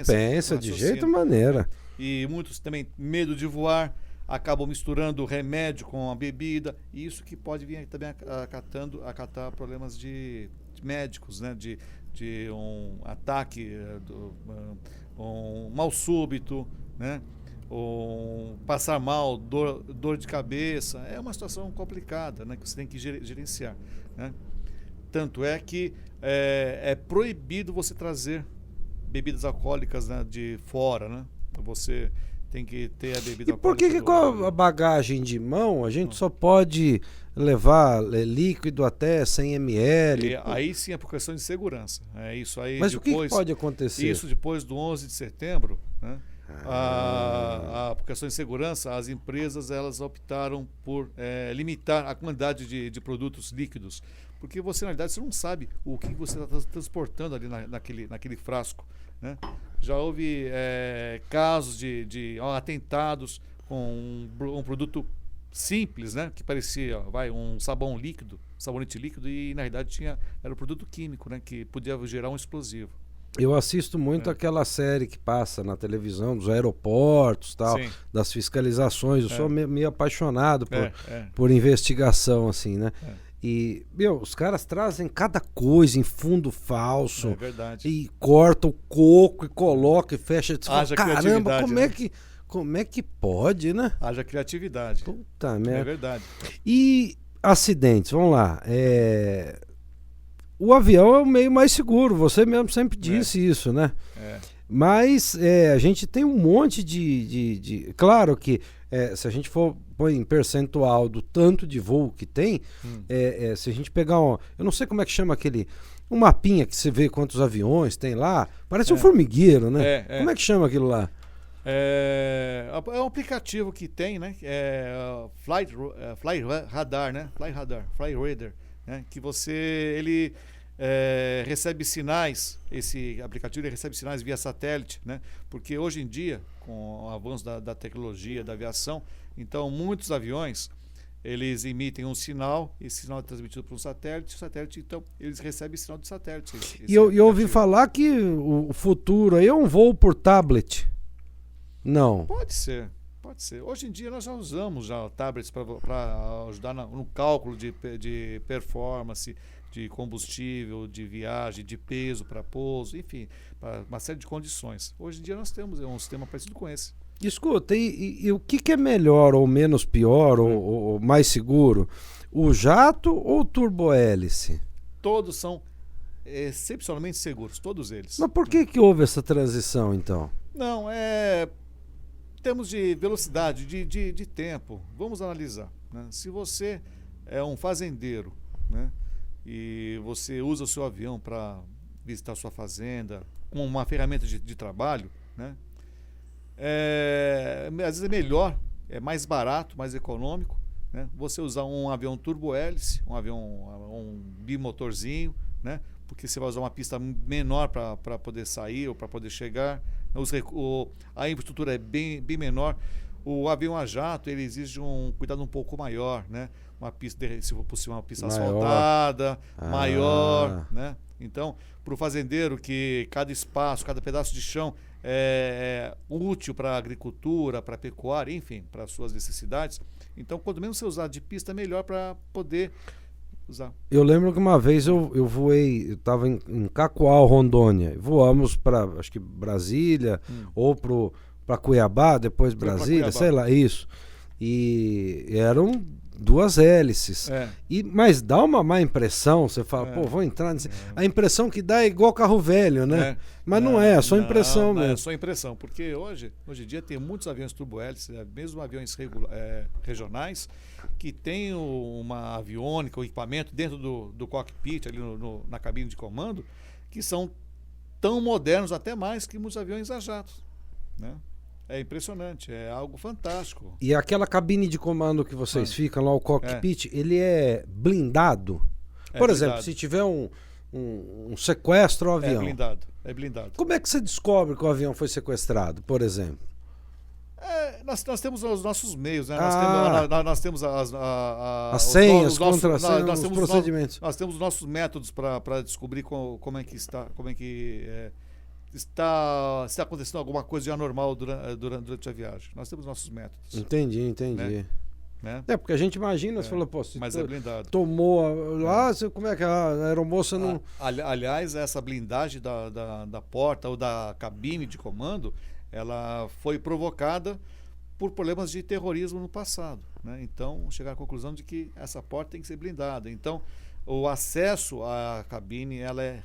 pensa de jeito maneira. E muitos também, medo de voar, acabam misturando remédio com a bebida, e isso que pode vir também acatar problemas de médicos, né? De um ataque, um mal súbito, né? Passar mal, dor de cabeça. É uma situação complicada, né? Que você tem que gerenciar, né? Tanto é que é proibido você trazer bebidas alcoólicas, né, de fora, né? Você tem que ter a bebida alcoólica. E por que com a bagagem de mão a gente só pode levar líquido até 100 ml? Aí sim é por questão de segurança. Isso aí. Mas depois, o que pode acontecer? Isso depois do 11 de setembro, né? Por questão de segurança, as empresas elas optaram por limitar a quantidade de produtos líquidos, porque você na verdade você não sabe o que você está transportando ali naquele frasco, né? Já houve casos de atentados com um produto simples, né? Que parecia um sabonete líquido, e na verdade era um produto químico, né? Que podia gerar um explosivo. Eu assisto muito aquela série que passa na televisão dos aeroportos, tal, das fiscalizações. Eu sou meio apaixonado por investigação, assim, né? E, os caras trazem cada coisa em fundo falso. É verdade. E corta o coco e coloca e fecha. Haja caramba, criatividade, como é que pode, né? Haja criatividade. Puta merda. É verdade. E acidentes, vamos lá. O avião é o meio mais seguro, você mesmo sempre disse isso, né? Mas a gente tem um monte Claro que se a gente for põe em percentual do tanto de voo que tem, se a gente pegar eu não sei como é que chama aquele... Um mapinha que você vê quantos aviões tem lá, parece um formigueiro, né? Como é que chama aquilo lá? É um aplicativo que tem, né? Fly Radar, né? Fly Radar, né? Que ele recebe sinais, esse aplicativo ele recebe sinais via satélite, né? Porque hoje em dia, com o avanço da tecnologia, da aviação, então muitos aviões, eles emitem um sinal, esse sinal é transmitido por um satélite, o satélite, então, eles recebem sinal de satélite. E eu ouvi falar que o futuro aí é um voo por tablet. Não. Pode ser. Hoje em dia nós já usamos tablets para ajudar no cálculo de performance, de combustível, de viagem, de peso para pouso, enfim, para uma série de condições. Hoje em dia nós temos um sistema parecido com esse. Escuta, e o que é melhor ou menos pior ou mais seguro? O jato ou o turbohélice? Todos são excepcionalmente seguros, todos eles. Mas por que houve essa transição então? Não, temos de velocidade, de tempo. Vamos analisar, né? Se você é um fazendeiro, né, e você usa o seu avião para visitar a sua fazenda com uma ferramenta de trabalho, né, às vezes é melhor, é mais barato, mais econômico, né, você usar um avião turbo-hélice, um bimotorzinho, né, porque você vai usar uma pista menor para poder sair ou para poder chegar. A infraestrutura é bem menor. O avião a jato ele exige um cuidado um pouco maior, né? Uma pista, se for possível, uma pista asfaltada, maior, né? Então, para o fazendeiro que cada espaço, cada pedaço de chão é útil para a agricultura, para a pecuária, enfim, para as suas necessidades. Então, quanto menos você usar de pista, melhor para poder usar. Eu lembro que uma vez eu voei, eu estava em Cacoal, Rondônia. Voamos para, acho que Brasília, ou para Cuiabá, depois Brasília, sei lá, isso. E eram duas hélices. Mas dá uma má impressão, você fala, vou entrar nesse... A impressão que dá é igual carro velho, né? Mas não é só impressão mesmo. É só impressão, porque hoje em dia tem muitos aviões turbo-hélices, mesmo aviões regionais, que tem uma aviônica, um equipamento dentro do cockpit, ali na cabine de comando, que são tão modernos, até mais que muitos aviões a jato, né? É impressionante, é algo fantástico. E aquela cabine de comando que vocês ficam lá, o cockpit, ele é blindado? Por exemplo, se tiver um sequestro ao avião. É blindado. Como é que você descobre que o avião foi sequestrado, por exemplo? Nós temos os nossos meios, né? Nós temos as senhas, contra-senhas, os procedimentos. Nós temos os nossos métodos para descobrir como é que está acontecendo alguma coisa de anormal durante a viagem. Nós temos nossos métodos. Entendi. Né? Porque a gente imagina, você falou, mas é blindado. Tomou lá, como é que a aeromoça não... Aliás, essa blindagem da porta ou da cabine de comando, ela foi provocada por problemas de terrorismo no passado, né? Então, chegar à conclusão de que essa porta tem que ser blindada. Então, o acesso à cabine ela é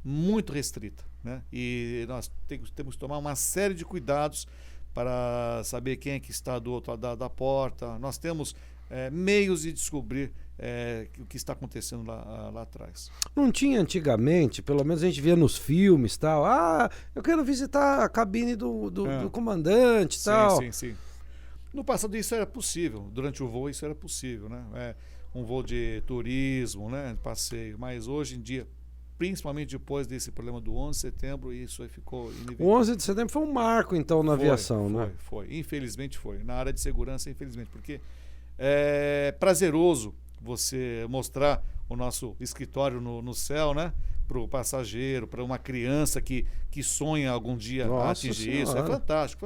muito restrita, né? E nós temos que tomar uma série de cuidados para saber quem é que está do outro lado da porta. Nós temos meios de descobrir o que está acontecendo lá atrás. Não tinha antigamente, pelo menos a gente via nos filmes tal, eu quero visitar a cabine do comandante tal. Sim. No passado isso era possível, durante o voo isso era possível, né? Um voo de turismo, né? Passeio, mas hoje em dia, principalmente depois desse problema do 11 de setembro, isso aí ficou inevitável. O 11 de setembro foi um marco, então, na aviação, né? Foi. Infelizmente foi. Na área de segurança, infelizmente, porque é prazeroso você mostrar o nosso escritório no céu, né? Para o passageiro, para uma criança que sonha algum dia atingir isso. É fantástico.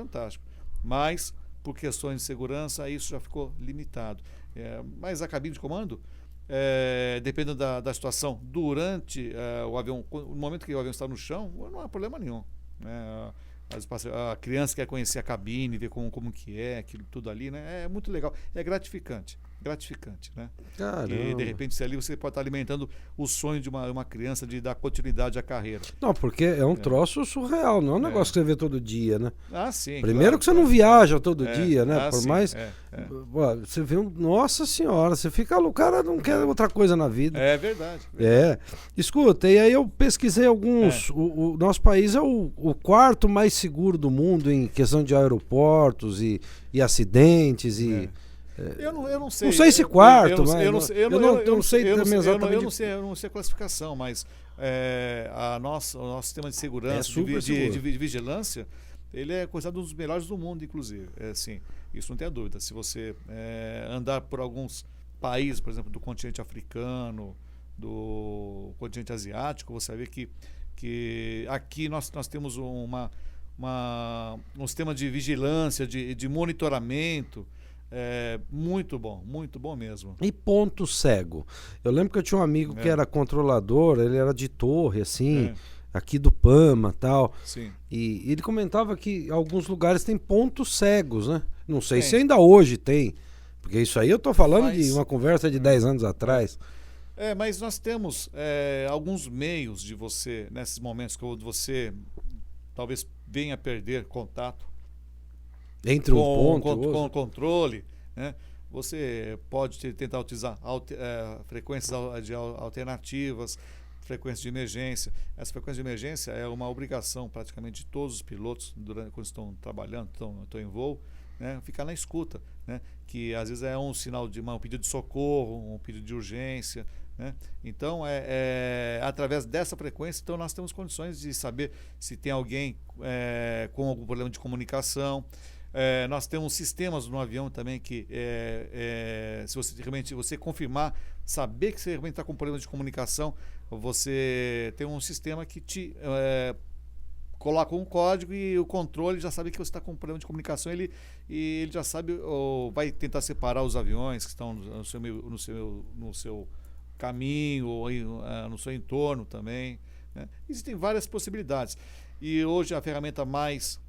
Mas, por questões de segurança, isso já ficou limitado. Mas a cabine de comando, dependendo da situação, durante o avião, no momento que o avião está no chão, não há problema nenhum, né? A criança quer conhecer a cabine, ver como que é, aquilo tudo ali, né? É muito legal, é gratificante. gratificante, né? Caramba. E de repente ali você pode estar alimentando o sonho de uma criança de dar continuidade à carreira. Não, porque é um troço surreal, não é um negócio que você vê todo dia, né? Ah, sim. Primeiro claro, que você não viaja todo dia, né? Por sim, mais. Pô, você vê Nossa Senhora, você fica. O cara não quer outra coisa na vida. É verdade. É. Escuta, e aí eu pesquisei alguns. O nosso país é o quarto mais seguro do mundo em questão de aeroportos e acidentes e. Eu não sei. Não sei se quarto, eu não sei. Eu não sei também exatamente. Eu não sei a classificação, mas o nosso sistema de segurança, super de vigilância, ele é considerado um dos melhores do mundo, inclusive. Assim, isso não tem dúvida. Se você andar por alguns países, por exemplo, do continente africano, do continente asiático, você vai ver que aqui nós temos um sistema de vigilância, de monitoramento. Muito bom mesmo. E ponto cego. Eu lembro que eu tinha um amigo que era controlador, ele era de torre, assim, aqui do Pama e tal. Sim. E ele comentava que alguns lugares tem pontos cegos, né? Não sei se ainda hoje tem, porque isso aí eu tô falando de uma conversa de 10 anos atrás. Mas nós temos alguns meios de você, nesses momentos que você talvez venha a perder contato entre um ponto e outro. Com o controle, né? Você pode tentar utilizar frequências alternativas, frequências de emergência. Essa frequência de emergência é uma obrigação praticamente de todos os pilotos quando estão trabalhando, estão em voo, né? Ficar na escuta, né? Que às vezes é um sinal de um pedido de socorro, um pedido de urgência, né? Então, através dessa frequência, então nós temos condições de saber se tem alguém com algum problema de comunicação. Nós temos sistemas no avião também que, se você realmente confirmar, saber que você realmente está com problema de comunicação, você tem um sistema que te coloca um código e o controle já sabe que você está com problema de comunicação, e ele já sabe, ou vai tentar separar os aviões que estão no seu caminho ou no seu entorno também, né? Existem várias possibilidades. E hoje a ferramenta mais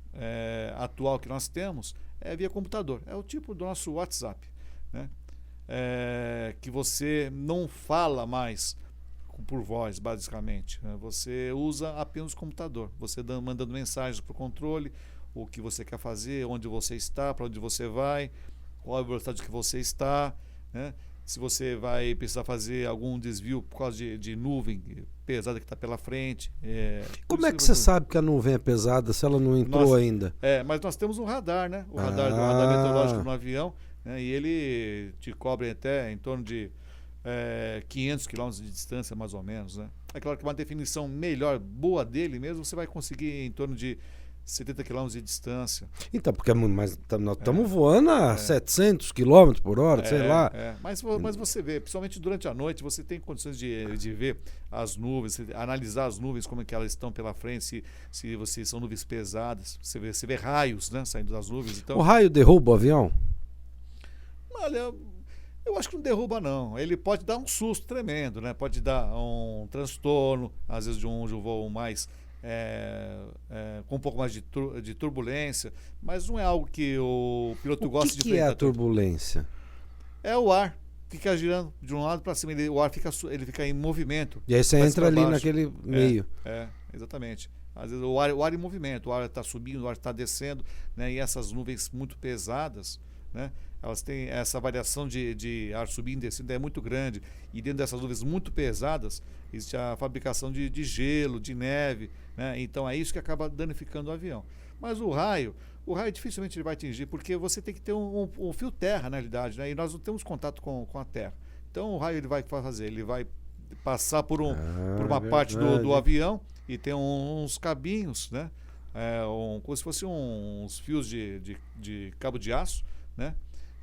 atual que nós temos é via computador. É o tipo do nosso WhatsApp, né? Que você não fala mais por voz, basicamente, né? Você usa apenas o computador. Você mandando mensagens para o controle, o que você quer fazer, onde você está, para onde você vai, qual é a velocidade que você está, né? Se você vai precisar fazer algum desvio por causa de nuvem pesada que está pela frente. Como é que você sabe que a nuvem é pesada se ela não entrou ainda? Mas nós temos um radar, né? O radar meteorológico no avião, né? E ele te cobre até em torno de 500 quilômetros de distância, mais ou menos, né? É claro que uma definição melhor, boa dele mesmo, você vai conseguir em torno de 70 km de distância. Então, porque nós estamos voando a 700 km por hora, sei lá. Mas você vê, principalmente durante a noite, você tem condições de ver as nuvens, analisar as nuvens, como é que elas estão pela frente, se são nuvens pesadas. Você vê raios, né, saindo das nuvens. Então, o raio derruba o avião? Olha, eu acho que não derruba, não. Ele pode dar um susto tremendo, né? Pode dar um transtorno, às vezes de um voo mais... com um pouco mais de turbulência, mas não é algo que o piloto gosta de enfrentar. O que é a turbulência? É o ar, fica girando de um lado para cima, o ar fica em movimento. E aí você entra ali naquele meio. Exatamente. Às vezes o ar em movimento, o ar está subindo, o ar está descendo, né? E essas nuvens muito pesadas, né? Elas têm essa variação de ar subindo e descendo, é muito grande, e dentro dessas nuvens muito pesadas existe a fabricação de gelo, de neve, né? Então é isso que acaba danificando o avião. Mas o raio dificilmente ele vai atingir, porque você tem que ter um fio terra, na realidade, né? E nós não temos contato com a terra. Então o raio ele vai fazer, ele vai passar por uma parte do avião, e tem uns cabinhos, né? Como se fossem uns fios de cabo de aço, né?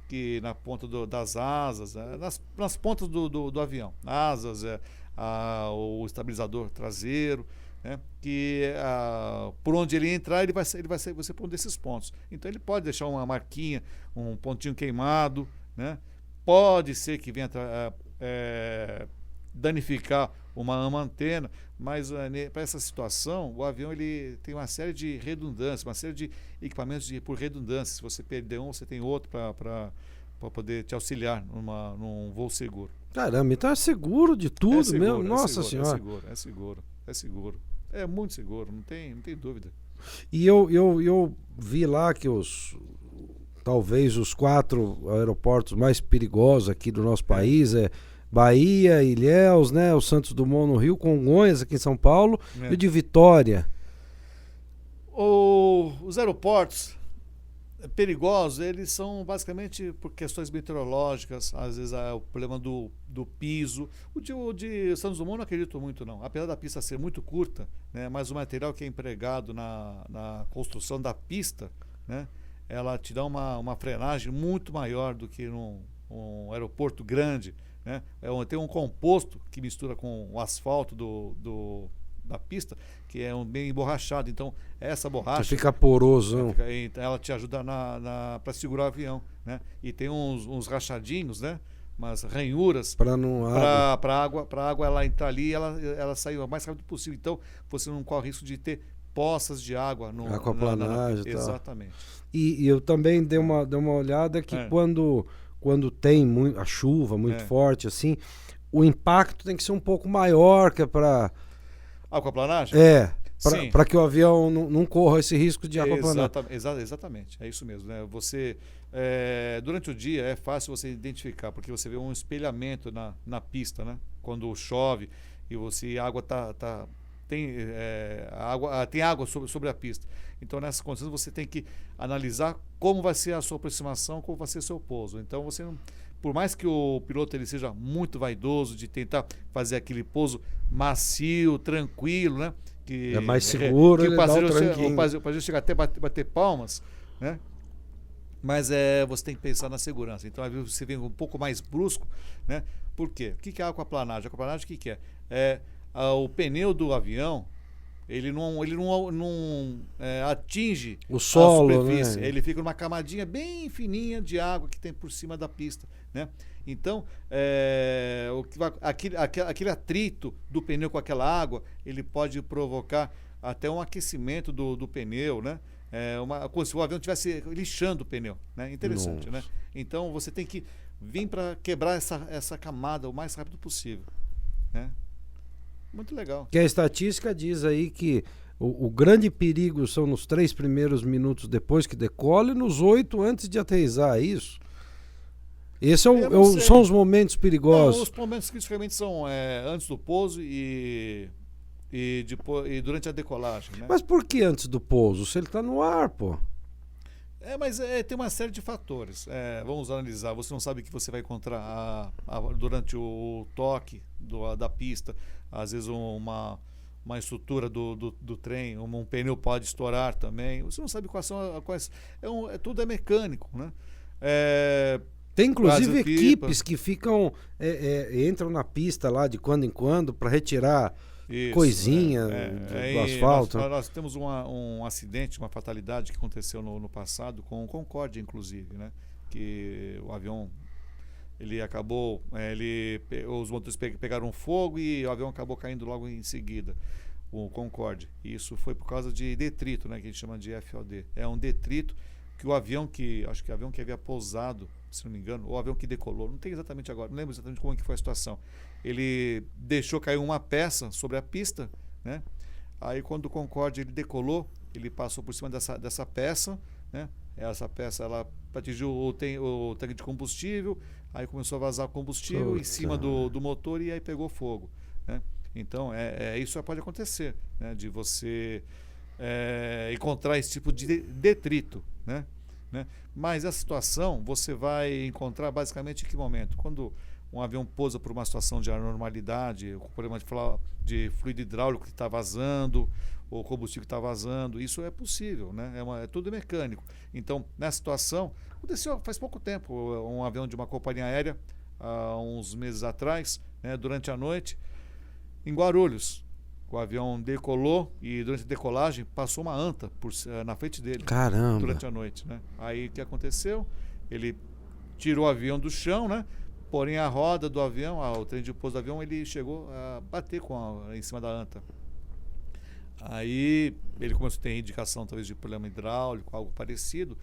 Que na ponta das asas, nas pontas do avião, asas, o estabilizador traseiro, né? Que por onde ele entrar, ele vai ser por um desses pontos. Então ele pode deixar uma marquinha, um pontinho queimado, né? Pode ser que venha danificar uma antena, mas para essa situação, o avião ele tem uma série de redundâncias, uma série de equipamentos por redundância. Se você perder um, você tem outro para poder te auxiliar num voo seguro. Caramba, então é seguro de tudo seguro, mesmo? Nossa Senhora. É seguro. É muito seguro, não tem dúvida. E eu vi lá que talvez os 4 aeroportos mais perigosos aqui do nosso país é Bahia, Ilhéus, né, o Santos Dumont no Rio, Congonhas aqui em São Paulo e o de Vitória. Os aeroportos perigosos, eles são basicamente por questões meteorológicas, às vezes o problema do piso. O de Santos Dumont não acredito muito não, apesar da pista ser muito curta, né, mas o material que é empregado na construção da pista, né, ela te dá uma frenagem muito maior do que num aeroporto grande, né? Tem um composto que mistura com o asfalto da pista, que é bem emborrachado, então essa borracha fica poroso. ela te ajuda para segurar o avião, né? E tem uns rachadinhos, né? Umas ranhuras para não para água ela entrar ali e ela sair o mais rápido possível, então você não corre risco de ter poças de água no aquaplanagem. Exatamente. E eu também dei uma olhada que quando tem a chuva muito forte assim, o impacto tem que ser um pouco maior que é para aquaplanagem? Para que o avião não corra esse risco de aquaplanagem. Exatamente, é isso mesmo, né? Você, durante o dia é fácil você identificar, porque você vê um espelhamento na pista, né? Quando chove e a água tem água sobre a pista. Então, nessas condições, você tem que analisar como vai ser a sua aproximação, como vai ser o seu pouso. Então, você não, por mais que o piloto ele seja muito vaidoso de tentar fazer aquele pouso macio, tranquilo, né? Que é mais seguro, que ele dá um tranquinho. o passageiro chega até bater palmas, né? Mas você tem que pensar na segurança. Então, às vezes você vem um pouco mais brusco, né? Por quê? O que é a aquaplanagem? A aquaplanagem, o que é? O pneu do avião, ele não atinge o solo, a superfície, né? ele fica numa camadinha bem fininha de água que tem por cima da pista, né? Então, aquele atrito do pneu com aquela água, ele pode provocar até um aquecimento do pneu, né? Como se o avião estivesse lixando o pneu, né? Interessante, né? Então, você tem que vir para quebrar essa camada o mais rápido possível, né? Muito legal. Que a estatística diz aí que o grande perigo são nos 3 primeiros minutos depois que decola e nos 8 antes de aterrissar, é isso? Esses são os momentos perigosos. Não, os momentos criticamente são antes do pouso e durante a decolagem, né? Mas por que antes do pouso? Se ele está no ar, pô. Mas tem uma série de fatores. Vamos analisar. Você não sabe o que você vai encontrar durante o toque da pista. Às vezes uma estrutura do trem, um pneu pode estourar também. Você não sabe quais são tudo é mecânico, né? Tem inclusive equipes que ficam entram na pista lá de quando em quando para retirar coisinha do asfalto. Nós temos um acidente, uma fatalidade que aconteceu no passado com o Concorde, inclusive, né? Que o avião ele acabou, os motores pegaram fogo e o avião acabou caindo logo em seguida, o Concorde. Isso foi por causa de detrito, né? Que a gente chama de FOD. É um detrito que acho que o avião que havia pousado, se não me engano, ou o avião que decolou, não tem exatamente agora, não lembro exatamente como que foi a situação. Ele deixou cair uma peça sobre a pista, né? Aí quando o Concorde ele decolou, ele passou por cima dessa peça, né? Essa peça ela atingiu o tanque de combustível, aí começou a vazar combustível em cima do motor e aí pegou fogo, né? Então isso pode acontecer, né? De você encontrar esse tipo de detrito, né? Mas essa situação você vai encontrar basicamente em que momento? Quando um avião pousa por uma situação de anormalidade, com problema de fluido hidráulico que está vazando, ou combustível que está vazando, isso é possível, né? É tudo mecânico. Então, nessa situação, aconteceu faz pouco tempo, um avião de uma companhia aérea, há uns meses atrás, né, durante a noite, em Guarulhos. O avião decolou e durante a decolagem passou uma anta na frente dele. Caramba! Durante a noite, né? Aí o que aconteceu? Ele tirou o avião do chão, né? Porém a roda do avião, o trem de pouso do avião, ele chegou a bater em cima da anta. Aí ele começou a ter indicação talvez de problema hidráulico, algo parecido.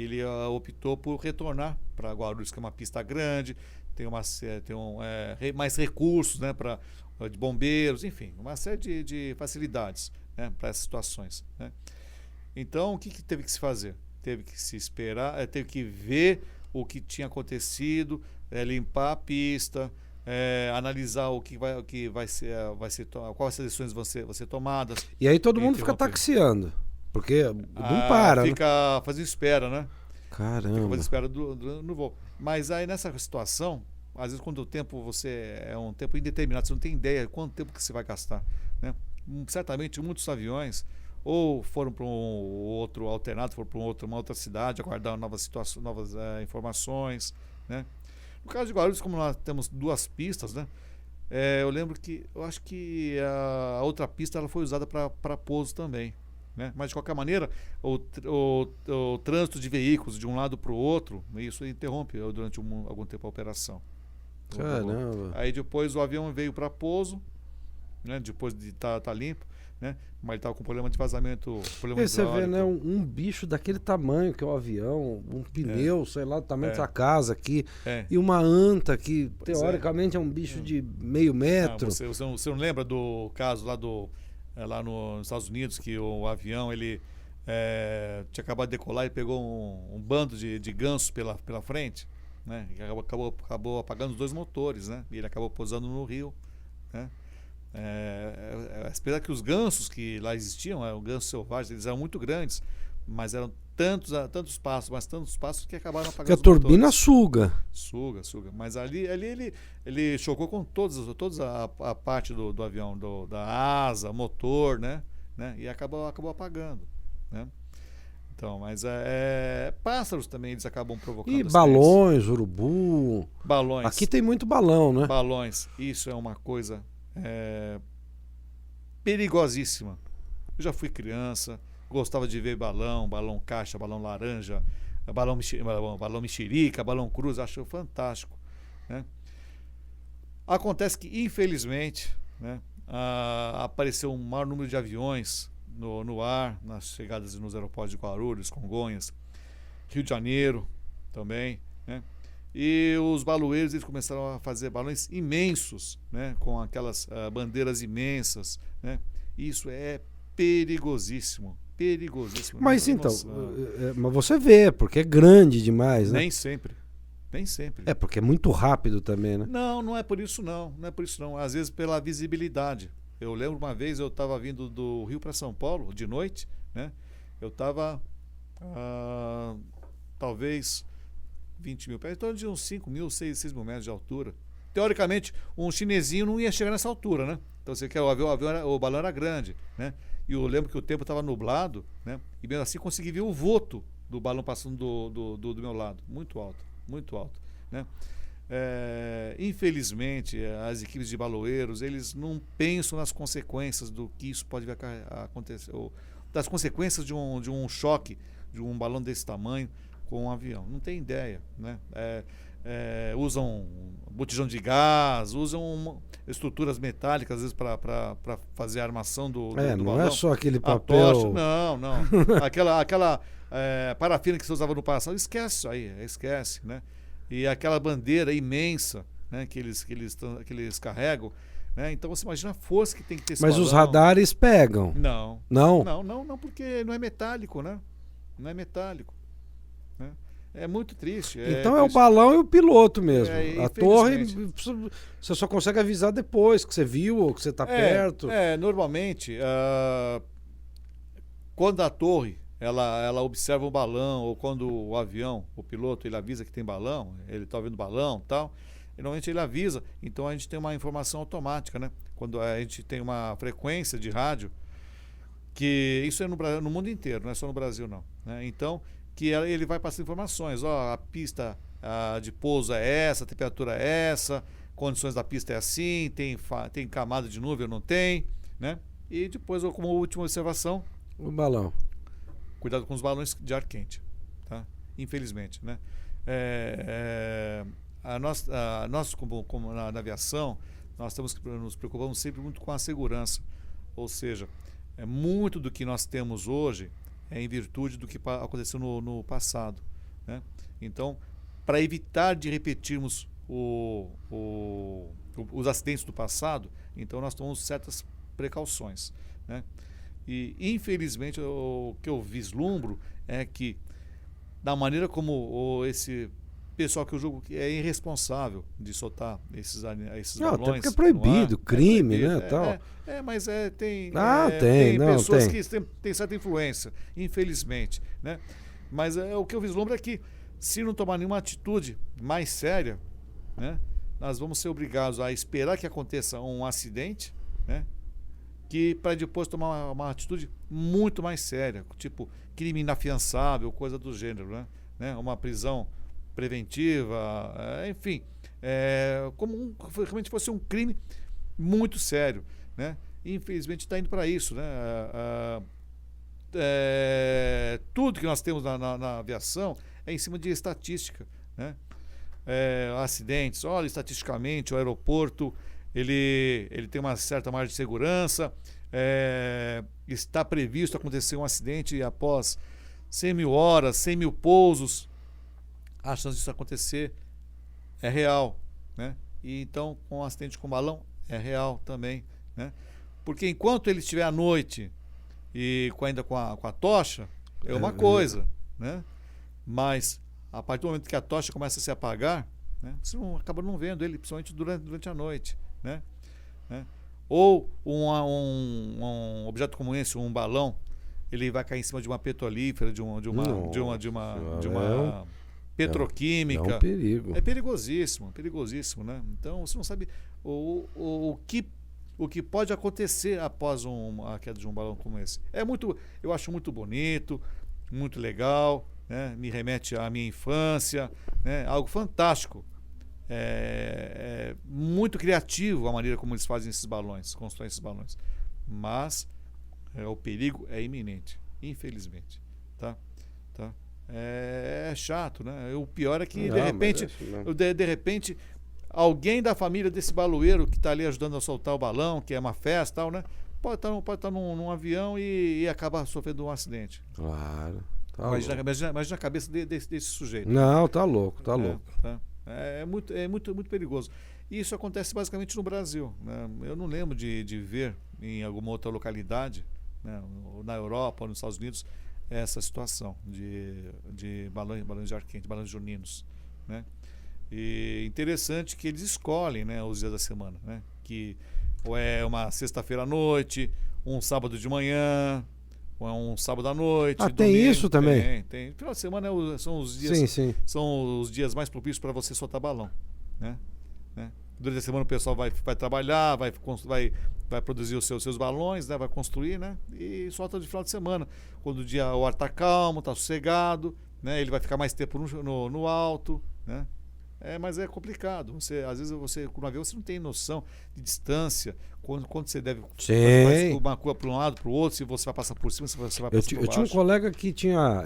ele optou por retornar para Guarulhos, que é uma pista grande, tem mais recursos, né, de bombeiros, enfim, uma série de facilidades, né, para essas situações, né? Então, o que teve que se fazer? Teve que se esperar, teve que ver o que tinha acontecido, limpar a pista, analisar o que vai ser, quais decisões vão ser tomadas. E aí todo mundo fica taxiando, porque não para, fica fazendo espera, né? Caramba. Fica fazendo espera no voo. Mas aí nessa situação, às vezes quando o tempo é um tempo indeterminado, você não tem ideia quanto tempo que você vai gastar, né? Certamente muitos aviões ou foram para um outro alternado, foram para uma outra cidade, aguardar novas informações, né? No caso de Guarulhos, como nós temos 2 pistas, né? Eu acho que a outra pista ela foi usada para pouso também, né? Mas de qualquer maneira, o trânsito de veículos de um lado para o outro, isso interrompe durante algum tempo a operação. Caramba. Aí depois o avião veio para pouso, né? Depois de tá limpo, né? Mas ele estava com problema de vazamento. E você vê, né? Um bicho daquele tamanho que é o avião, um pneu, sei lá, do tamanho dessa casa aqui, e uma anta que teoricamente é um bicho de meio metro. Você não lembra do caso lá nos Estados Unidos, que o avião ele tinha acabado de decolar e pegou um bando de gansos pela frente, né? E acabou apagando os 2 motores, né? E ele acabou pousando no rio, né? Apesar que os gansos que lá existiam, os gansos selvagens, eles eram muito grandes, mas eram tantos passos que acabaram apagando que a turbina motores. Suga. Mas ali ele chocou com toda a parte do avião, da asa, motor, né? E acabou apagando, né? Então, mas pássaros também eles acabam provocando. E balões, urubu. Balões. Aqui tem muito balão, né? Balões. Isso é uma coisa perigosíssima. Eu já fui criança, gostava de ver balão caixa, balão laranja, balão mexerica, balão cruz, acho fantástico, né? Acontece que, infelizmente, né, apareceu um maior número de aviões no ar, nas chegadas nos aeroportos de Guarulhos, Congonhas, Rio de Janeiro também, né? E os baloeiros eles começaram a fazer balões imensos, né, com aquelas bandeiras imensas, né? Isso é perigosíssimo. Mas então, mas você vê, porque é grande demais, né? Nem sempre. É porque é muito rápido também, né? Não é por isso não. Às vezes pela visibilidade. Eu lembro uma vez eu estava vindo do Rio para São Paulo de noite, né? Eu estava talvez 20 mil pés, em torno de uns 5 mil, 6 mil metros de altura. Teoricamente, um chinesinho não ia chegar nessa altura, né? Então você quer o balão era grande, né? E eu lembro que o tempo estava nublado, né? E mesmo assim consegui ver o vulto do balão passando do meu lado, muito alto, né? Infelizmente, as equipes de baloeiros, eles não pensam nas consequências do que isso pode acontecer, ou das consequências de um choque de um balão desse tamanho com um avião. Não tem ideia, né? Usam botijão de gás, usam estruturas metálicas, às vezes, para fazer a armação do balão. Não é só aquele papel... Tocha, não. aquela parafina que você usava no passado, esquece, né? E aquela bandeira imensa, né, que eles carregam, né? Então você imagina a força que tem que ter esse Mas balão. os radares pegam? Não, porque não é metálico, né? Não é metálico, né? É muito triste. Então é o balão e o piloto mesmo. A torre, infelizmente. você só consegue avisar depois que você viu ou que você está perto. Normalmente, quando a torre ela observa o balão, ou quando o avião, o piloto, ele avisa que tem balão, ele está ouvindo balão e tal, e normalmente ele avisa. Então a gente tem uma informação automática, né? Quando a gente tem uma frequência de rádio, que isso é no mundo inteiro, não é só no Brasil não, né? Então, que ele vai passar informações, a pista de pouso é essa, a temperatura é essa, condições da pista é assim, tem camada de nuvem ou não tem, né? E depois, como última observação, o balão. Cuidado com os balões de ar quente, tá? Infelizmente, né? Nós como na aviação, nós nos preocupamos sempre muito com a segurança, ou seja, muito do que nós temos hoje em virtude do que aconteceu no passado, né? Então, para evitar de repetirmos os acidentes do passado, então nós tomamos certas precauções, né? E, infelizmente, o que eu vislumbro é que, da maneira como esse pessoal que eu julgo que é irresponsável de soltar esses Não, até balões. porque é proibido, crime, proibido, né? Tal. Mas tem, tem pessoas tem. que têm certa influência, infelizmente, né? Mas o que eu vislumbro é que, se não tomar nenhuma atitude mais séria, né, nós vamos ser obrigados a esperar que aconteça um acidente, né, que para depois tomar uma atitude muito mais séria, tipo crime inafiançável, coisa do gênero, né? Uma prisão preventiva, enfim, como realmente fosse um crime muito sério, né? E, infelizmente, está indo para isso, né? Tudo que nós temos na aviação é em cima de estatística, né? Acidentes, olha, estatisticamente o aeroporto ele tem uma certa margem de segurança, está previsto acontecer um acidente após 100 mil horas, 100 mil pousos, a chance disso acontecer é real, né? E então, com um acidente com balão, é real também, né? Porque enquanto ele estiver à noite e ainda com a tocha, é uma coisa, né? Mas a partir do momento que a tocha começa a se apagar, né, você acaba não vendo ele, principalmente durante a noite, né? Ou um objeto como esse, um balão, ele vai cair em cima de uma petrolífera, de uma petroquímica. É um perigo. É perigosíssimo, né? Então você não sabe o que pode acontecer após a queda de um balão como esse. Eu acho muito bonito, muito legal, né? Me remete à minha infância, né? Algo fantástico. Muito criativo a maneira como eles fazem esses balões, constroem esses balões. Mas o perigo é iminente, infelizmente, tá? É chato, né? O pior é que, de repente, alguém da família desse baloeiro que está ali ajudando a soltar o balão, que é uma festa e tal, né? Pode estar num avião e acabar sofrendo um acidente. Claro. Imagina a cabeça desse sujeito. Não, tá louco, tá louco. É muito perigoso. E isso acontece basicamente no Brasil, né? Eu não lembro de ver em alguma outra localidade, né, na Europa ou nos Estados Unidos, essa situação de balões de ar quente, balões juninos, né? E interessante que eles escolhem, né, os dias da semana, né? Que ou é uma sexta-feira à noite, um sábado de manhã, ou é um sábado à noite. Tem domingo, isso também? Tem. Final de semana são os dias, são os dias mais propícios para você soltar balão, né? Durante a semana o pessoal vai trabalhar, vai produzir os seus balões, né? Vai construir, né? E solta de final de semana, quando o ar está calmo, está sossegado, né? Ele vai ficar mais tempo no alto, né? Mas é complicado. Às vezes no avião você não tem noção de distância, quando você deve fazer uma curva para um lado, para o outro, se você vai passar por cima, se você vai passar por baixo. Eu tinha um colega que tinha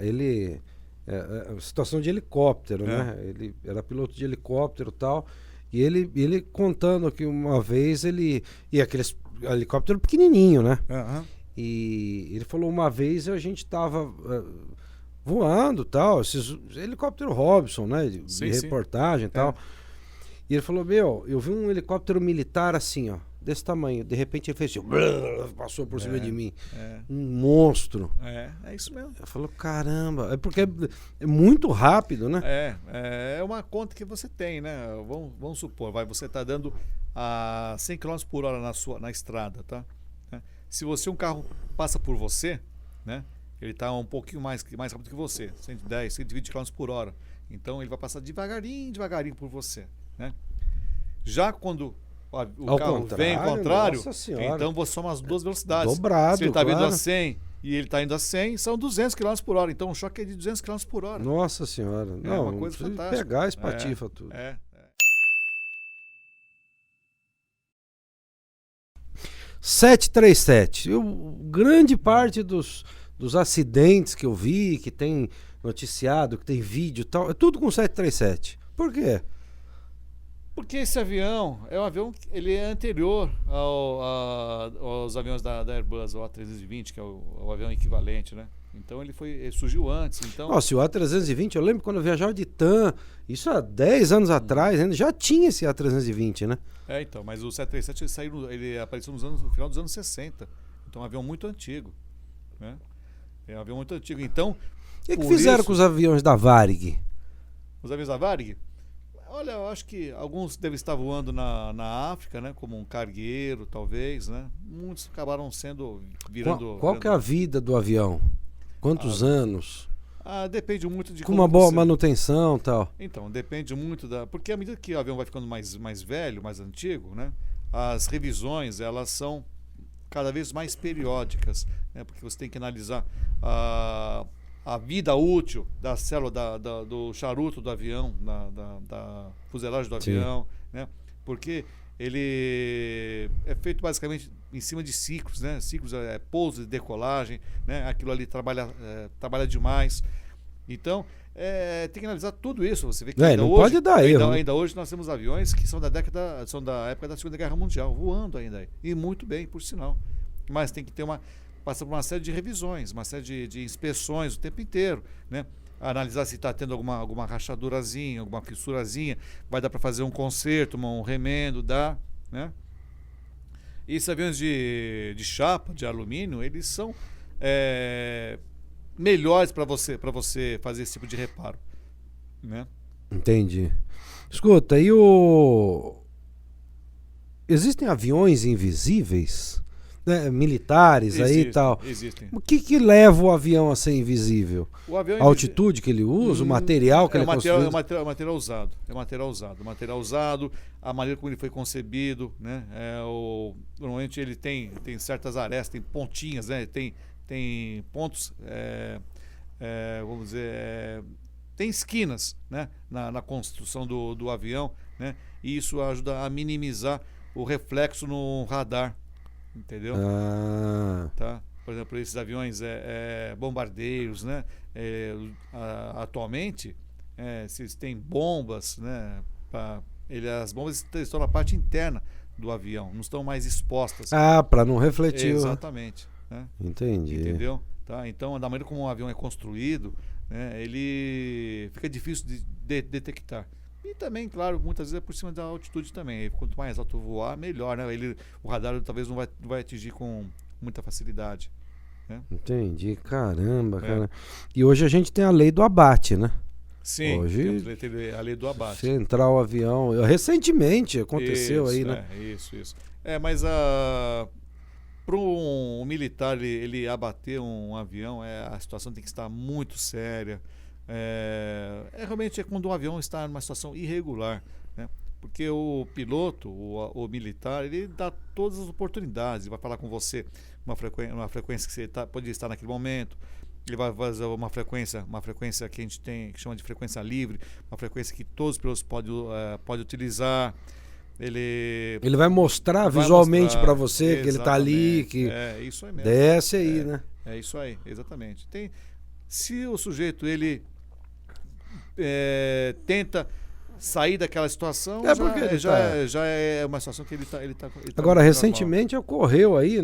situação de helicóptero, né? Ele era piloto de helicóptero e tal. E ele contando que uma vez e aqueles helicóptero pequenininho, né? E ele falou, uma vez a gente tava voando, tal, esses helicóptero Robson, né? De reportagem e tal. E ele falou, eu vi um helicóptero militar assim, ó, desse tamanho. De repente ele fez assim, passou por cima de mim. Um monstro. É isso mesmo. Eu falo, caramba, porque é muito rápido, né? É uma conta que você tem, né? Vamos supor, você está dando a 100 km por hora na estrada, tá? Se um carro passa por você, né? Ele está um pouquinho mais rápido que você, 110, 120 km por hora. Então ele vai passar devagarinho por você, né? Já quando o carro vem ao contrário, então você soma as duas velocidades. Dobrado, se ele está vindo a 100 e ele está indo a 100, são 200 km por hora. Então o choque é de 200 km por hora. Nossa senhora. É uma coisa fantástica. Pegar, espatifa tudo. 737. Grande parte dos acidentes que eu vi, que tem noticiado, que tem vídeo e tal, é tudo com 737. Por quê? Porque esse avião é um avião que ele é anterior aos aviões da Airbus, o A320, que é o avião equivalente, né? Então ele surgiu antes. Então, Nossa, o A320, eu lembro quando eu viajava de TAM, isso há 10 anos atrás, ainda já tinha esse A320, né? então, mas o 737 ele apareceu no final dos anos 60. Então é um avião muito antigo, né? É um avião muito antigo. Então, O que fizeram com os aviões da Varig? os aviões da Varig? Olha, eu acho que alguns devem estar voando na África, né? Como um cargueiro, talvez, né? Muitos acabaram virando... Qual que é a vida do avião? Quantos anos? Depende muito de Com uma boa manutenção e tal. Então, depende muito porque à medida que o avião vai ficando mais velho, mais antigo, né? As revisões, elas são cada vez mais periódicas, né? Porque você tem que analisar a vida útil da célula do charuto do avião, da fuselagem do avião, né? Porque ele é feito basicamente em cima de ciclos, né? Ciclos pouso e decolagem, né? Aquilo ali trabalha demais. Então, tem que analisar tudo isso. Você vê que não pode dar erro. Ainda hoje nós temos aviões que são da época da Segunda Guerra Mundial, voando ainda. E muito bem, por sinal. Mas tem que passar por uma série de revisões, uma série de inspeções o tempo inteiro, né? Analisar se está tendo alguma rachadurazinha, alguma fissurazinha, vai dar para fazer um conserto, um remendo, dá, né? E esses aviões de chapa, de alumínio, eles são melhores para você fazer esse tipo de reparo, né? Entendi. Escuta, existem aviões invisíveis, né, militares aí e tal? Existem. O que leva o avião a ser invisível? O avião a altitude que ele usa, o material que ele é construído? É material usado. É material usado, a maneira como ele foi concebido, né? Normalmente ele tem certas arestas, tem pontinhas, né? Tem pontos, vamos dizer, tem esquinas, né? Na construção do avião, né? E isso ajuda a minimizar o reflexo no radar. Entendeu? Tá? Por exemplo, esses aviões bombardeiros, né? Atualmente, se tem bombas, né? As bombas estão na parte interna do avião, não estão mais expostas. Para não refletir. Exatamente. Né? Entendi. Entendeu? Tá? Então, da maneira como um avião é construído, né? Ele fica difícil de detectar. E também, claro, muitas vezes é por cima da altitude também. Quanto mais alto voar, melhor, né? O radar talvez não vai atingir com muita facilidade. Né? Entendi, caramba, cara. E hoje a gente tem a lei do abate, né? Sim, hoje temos a lei do abate. Se entrar o avião... Recentemente aconteceu isso, aí, né? Isso. Mas para um militar ele abater um avião, a situação tem que estar muito séria. Realmente quando um avião está numa situação irregular, né? Porque o piloto, o militar, ele dá todas as oportunidades, ele vai falar com você uma frequência que você pode estar naquele momento, ele vai fazer uma frequência que a gente tem, que chama de frequência livre, uma frequência que todos os pilotos podem utilizar. Ele vai mostrar visualmente para você que ele está ali, que isso aí mesmo. Desce aí, né? É isso aí, exatamente. Se o sujeito ele tenta sair daquela situação, já é uma situação que ele tá Agora, recentemente ocorreu aí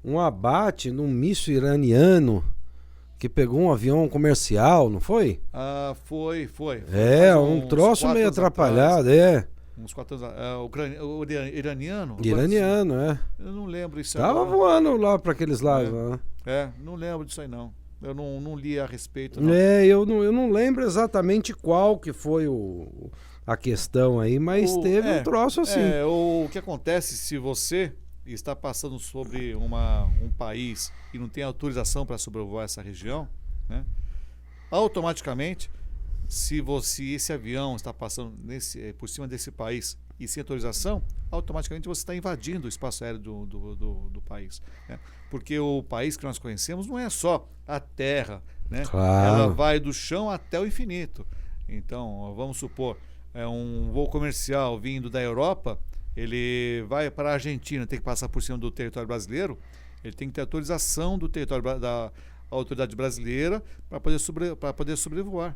um abate num míssil iraniano que pegou um avião comercial, não foi? Foi. Um troço meio atrapalhado, Uns 4 anos. O iraniano? Iraniano, Eu não lembro isso. Tava voando lá para aqueles lados. Não lembro disso aí, não. Eu não li a respeito. Não. Eu não lembro exatamente qual que foi a questão aí, mas teve um troço assim. O que acontece se você está passando sobre um país e não tem autorização para sobrevoar essa região, né? Automaticamente, se esse avião está passando por cima desse país e sem autorização, automaticamente você está invadindo o espaço aéreo do país, né? Porque o país que nós conhecemos não é só a terra, né? Claro. Ela vai do chão até o infinito. Então, vamos supor, um voo comercial vindo da Europa, ele vai para a Argentina, tem que passar por cima do território brasileiro, ele tem que ter autorização do território da autoridade brasileira para poder sobrevoar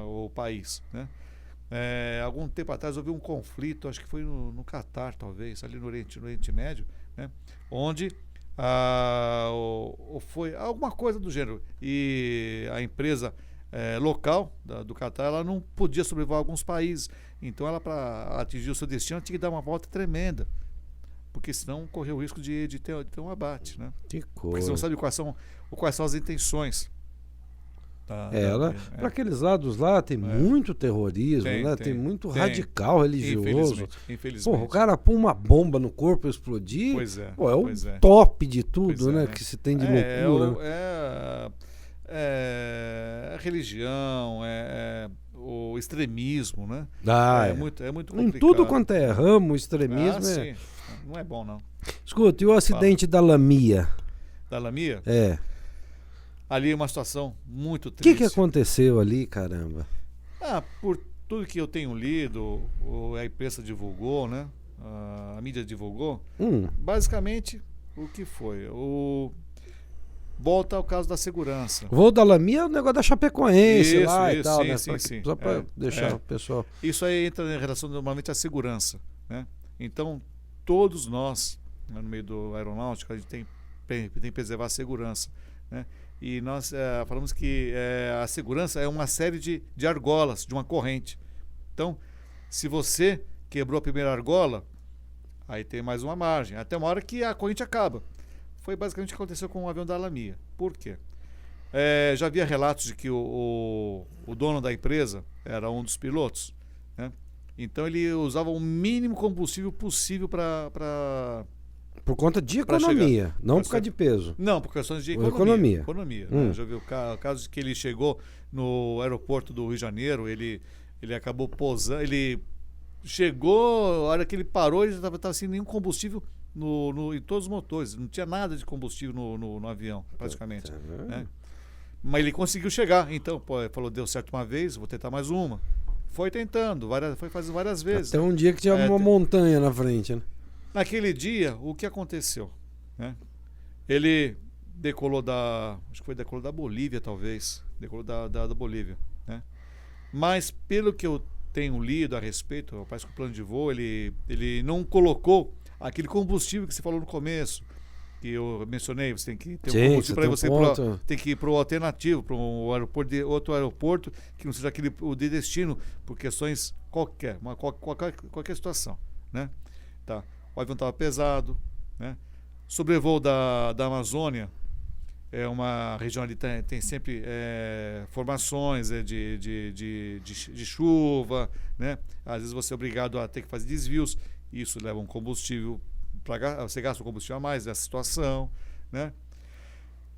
o país, né? Algum tempo atrás houve um conflito, acho que foi no Catar, talvez, ali no Oriente Médio, né? Onde foi alguma coisa do gênero. E a empresa local do Catar, ela não podia sobrevoar alguns países. Então, ela, para atingir o seu destino, tinha que dar uma volta tremenda. Porque senão correu o risco de ter um abate, né? Que Porque você não coisa. sabe quais são as intenções. Para aqueles lados lá tem muito terrorismo, né? Tem muito radical religioso. Infelizmente. Porra, o cara põe uma bomba no corpo e explodir. Pois é. Pô, é o top de tudo, né? Né? Que se tem de loucura. A religião, o extremismo, né? É muito complicado. Em tudo quanto é ramo, o extremismo sim. Não é bom, não. Escuta, e o acidente da Lamia? Da Lamia? Ali é uma situação muito O triste. que aconteceu ali, caramba? Por tudo que eu tenho lido, a imprensa divulgou, né? A mídia divulgou. Basicamente, o que foi? Volta ao caso da segurança. O voo da Lamia é o negócio da Chapecoense lá e tal, sim, né? Sim. Só para deixar o pessoal... Isso aí entra em relação normalmente à segurança, né? Então, todos nós, no meio do aeronáutico, a gente tem que preservar a segurança, né? E nós falamos que a segurança é uma série de argolas, de uma corrente. Então, se você quebrou a primeira argola, aí tem mais uma margem, até uma hora que a corrente acaba. Foi basicamente o que aconteceu com o avião da Lamia. Por quê? Já havia relatos de que o dono da empresa era um dos pilotos, né? Então ele usava o mínimo combustível possível para... Por conta de economia, não por causa de peso. Não, por questões de economia. Né? Já viu o caso de que ele chegou no aeroporto do Rio de Janeiro, ele acabou pousando, ele chegou, a hora que ele parou, ele estava sem nenhum combustível em todos os motores, não tinha nada de combustível no avião, praticamente. Né? Mas ele conseguiu chegar, então, falou, deu certo uma vez, vou tentar mais uma. Foi tentando, foi fazendo várias vezes. Até um dia que tinha uma montanha na frente, né? Naquele dia, o que aconteceu? Né? Ele decolou acho que decolou da Bolívia, talvez. Decolou da Bolívia. Né? Mas, pelo que eu tenho lido a respeito, parece que o plano de voo, ele não colocou aquele combustível que você falou no começo, que eu mencionei, você tem que ter um combustível para você tem que ir para o alternativo, para um aeroporto outro aeroporto, que não seja o de destino, por questões qualquer situação. Né? Tá. O avião estava pesado, né? Sobrevoo da Amazônia, é uma região ali tem sempre formações de chuva, né? Às vezes você é obrigado a ter que fazer desvios, isso leva um combustível, você gasta um combustível a mais nessa situação, né?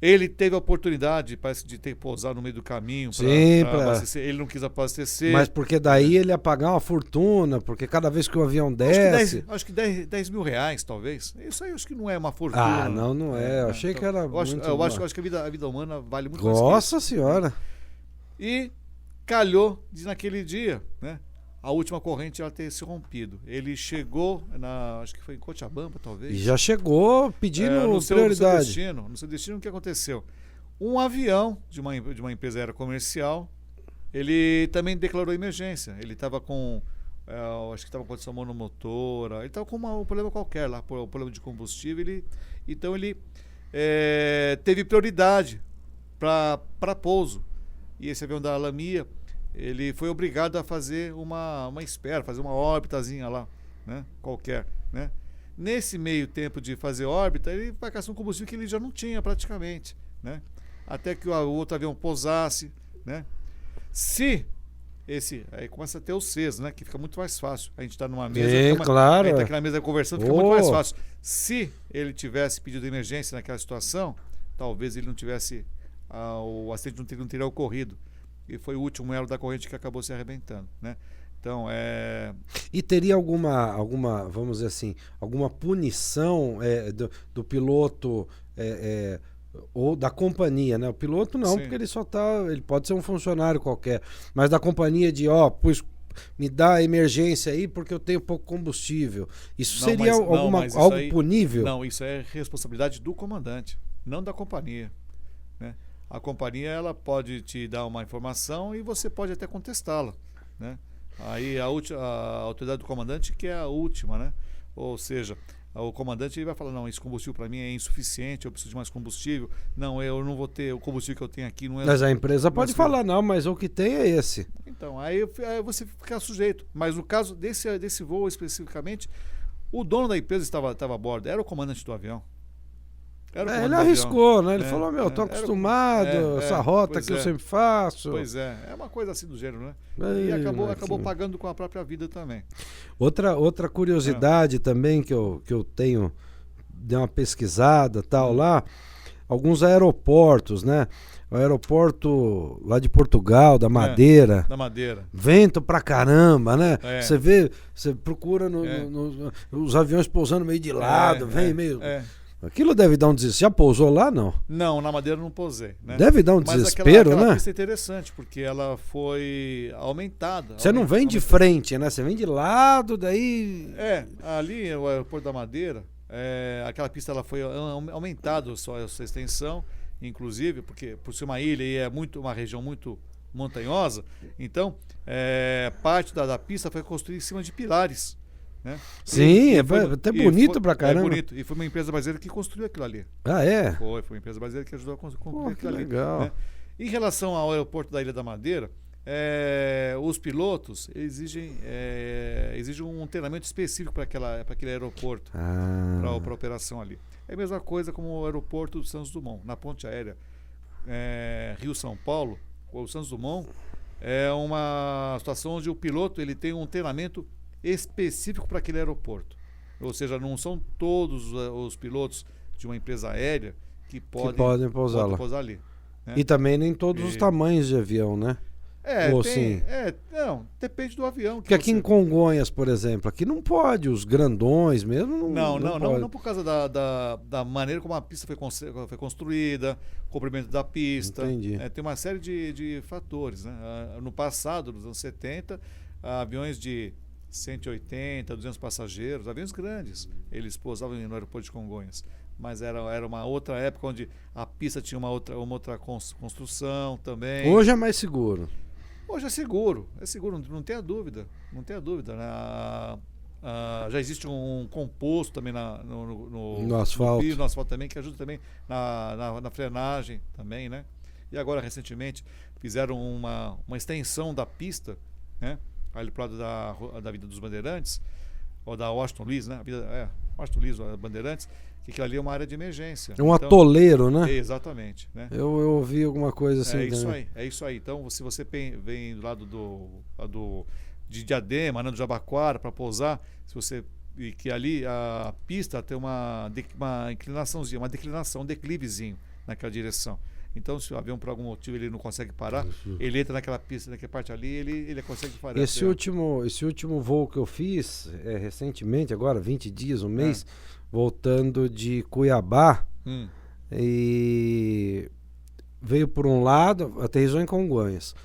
Ele teve a oportunidade, parece, de ter que pousar no meio do caminho para abastecer. Ele não quis abastecer. Mas porque daí ele ia pagar uma fortuna, porque cada vez que o avião desce... Acho que 10 mil reais, talvez. Isso aí acho que não é uma fortuna. Não é. Eu achei que era eu acho que a vida humana vale muito mais. Nossa Senhora! E calhou de naquele dia, né? A última corrente ela ter se rompido. Ele chegou acho que foi em Cochabamba, talvez. E já chegou pedindo prioridade. No seu destino, o que aconteceu? Um avião de uma empresa aérea comercial, ele também declarou emergência. Ele estava com, acho que estava com condição monomotora, ele estava com um problema qualquer lá, um problema de combustível. Então ele teve prioridade para pouso. E esse avião da Lamia, ele foi obrigado a fazer uma espera, fazer uma órbitazinha lá, né? Qualquer, né? Nesse meio tempo de fazer órbita, ele vai gastar um combustível que ele já não tinha praticamente, né? Até que o outro avião pousasse, né? Aí começa a ter os Cs, né? Que fica muito mais fácil. A gente está numa mesa, claro. A gente está aqui na mesa conversando, fica muito mais fácil. Se ele tivesse pedido emergência naquela situação, talvez ele não tivesse, o acidente não teria ocorrido. E foi o último elo da corrente que acabou se arrebentando, né? Então, E teria alguma, vamos dizer assim, alguma punição do piloto ou da companhia, né? O piloto não, Sim. porque ele pode ser um funcionário qualquer, mas da companhia pois me dá emergência aí porque eu tenho pouco combustível. Isso seria algo punível? Não, isso é responsabilidade do comandante, não da companhia, né? A companhia ela pode te dar uma informação e você pode até contestá-la, né? Aí a autoridade do comandante que é a última, né? Ou seja, o comandante ele vai falar, não, esse combustível para mim é insuficiente, eu preciso de mais combustível. Não, eu não vou ter o combustível que eu tenho aqui. Não é, Mas a empresa pode é falar, não, mas o que tem é esse. Então, aí você fica sujeito. Mas no caso desse voo especificamente, o dono da empresa estava a bordo, era o comandante do avião. Ele arriscou, né? Ele falou, tô acostumado, essa rota que eu sempre faço. Pois é uma coisa assim do gênero, né? E acabou pagando com a própria vida também. Outra curiosidade também que eu tenho, dei uma pesquisada tal lá, alguns aeroportos, né? O aeroporto lá de Portugal, da Madeira. Da Madeira. Vento pra caramba, né? Você procura os aviões pousando meio de lado, vem meio... Aquilo deve dar um desespero. Já pousou lá, não? Não, na Madeira não pousei. Né? Deve dar um desespero, aquela né? pista é interessante, porque ela foi aumentada. Você não vem de frente, né? Você vem de lado, daí... Ali, o aeroporto da Madeira, aquela pista ela foi aumentada, sua extensão, inclusive, porque por ser uma ilha e é uma região muito montanhosa, então parte da pista foi construída em cima de pilares. Né? Sim, é até bonito pra caramba. É bonito. E foi uma empresa brasileira que construiu aquilo ali. Ah, é? Foi uma empresa brasileira que ajudou a construir aquilo ali. Legal. Né? Em relação ao aeroporto da Ilha da Madeira, os pilotos exigem um treinamento específico para aquele aeroporto, para a operação ali. É a mesma coisa como o aeroporto do Santos Dumont, na ponte aérea Rio-São Paulo. O Santos Dumont é uma situação onde o piloto ele tem um treinamento específico para aquele aeroporto. Ou seja, não são todos os pilotos de uma empresa aérea que podem pousar ali. Né? E também nem todos os tamanhos de avião, né? Não, depende do avião. Porque aqui em Congonhas, por exemplo, aqui não pode, os grandões mesmo não por causa da maneira como a pista foi construída, comprimento da pista. Entendi. Tem uma série de fatores. Né? No passado, nos anos 70, aviões de 180, 200 passageiros, aviões grandes, eles pousavam no aeroporto de Congonhas. Mas era uma outra época onde a pista tinha uma outra construção também. Hoje é mais seguro. Hoje é seguro, não tenha dúvida. Não tenha dúvida. Né? Já existe um composto também no asfalto. No asfalto também, que ajuda também na frenagem também, né? E agora, recentemente, fizeram uma extensão da pista, né? Ali pro lado da Avenida dos Bandeirantes, ou da Washington Luiz, né? Washington Luiz, Bandeirantes, que aquilo ali é uma área de emergência. É um atoleiro, né? Exatamente. Né? Eu ouvi alguma coisa assim. É isso aí. Então, se você vem do lado de Diadema, né, do Jabaquara, para pousar, e que ali a pista tem uma inclinaçãozinha, um declivezinho naquela direção. Então, se o avião, por algum motivo, ele não consegue parar, ele entra naquela pista, naquela parte ali, ele consegue parar. Esse último voo que eu fiz, recentemente, agora, 20 dias, um mês, voltando de Cuiabá, e veio por um lado, aterrissou em Congonhas.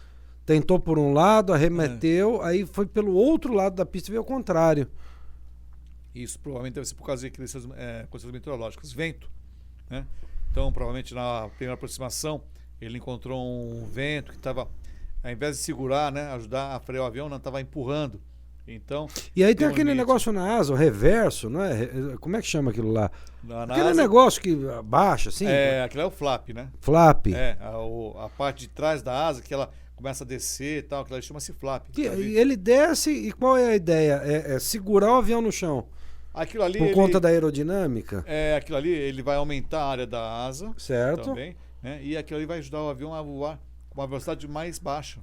Tentou por um lado, arremeteu, aí foi pelo outro lado da pista e veio ao contrário. Isso provavelmente deve ser por causa de condições meteorológicas, vento, né? Então, provavelmente na primeira aproximação, ele encontrou um vento que estava, ao invés de segurar, né, ajudar a frear o avião, não estava empurrando. Então, e aí tem aquele negócio na asa, o reverso, não é? Como é que chama aquilo lá? Aquele negócio que abaixa, assim? Aquilo é o flap, né? Flap. A parte de trás da asa, que ela começa a descer e tal, aquilo ali chama-se flap. E ele desce, e qual é a ideia? É segurar o avião no chão? Aquilo ali, por conta da aerodinâmica? Aquilo ali, ele vai aumentar a área da asa. Certo. Também, né? E aquilo ali vai ajudar o avião a voar com uma velocidade mais baixa.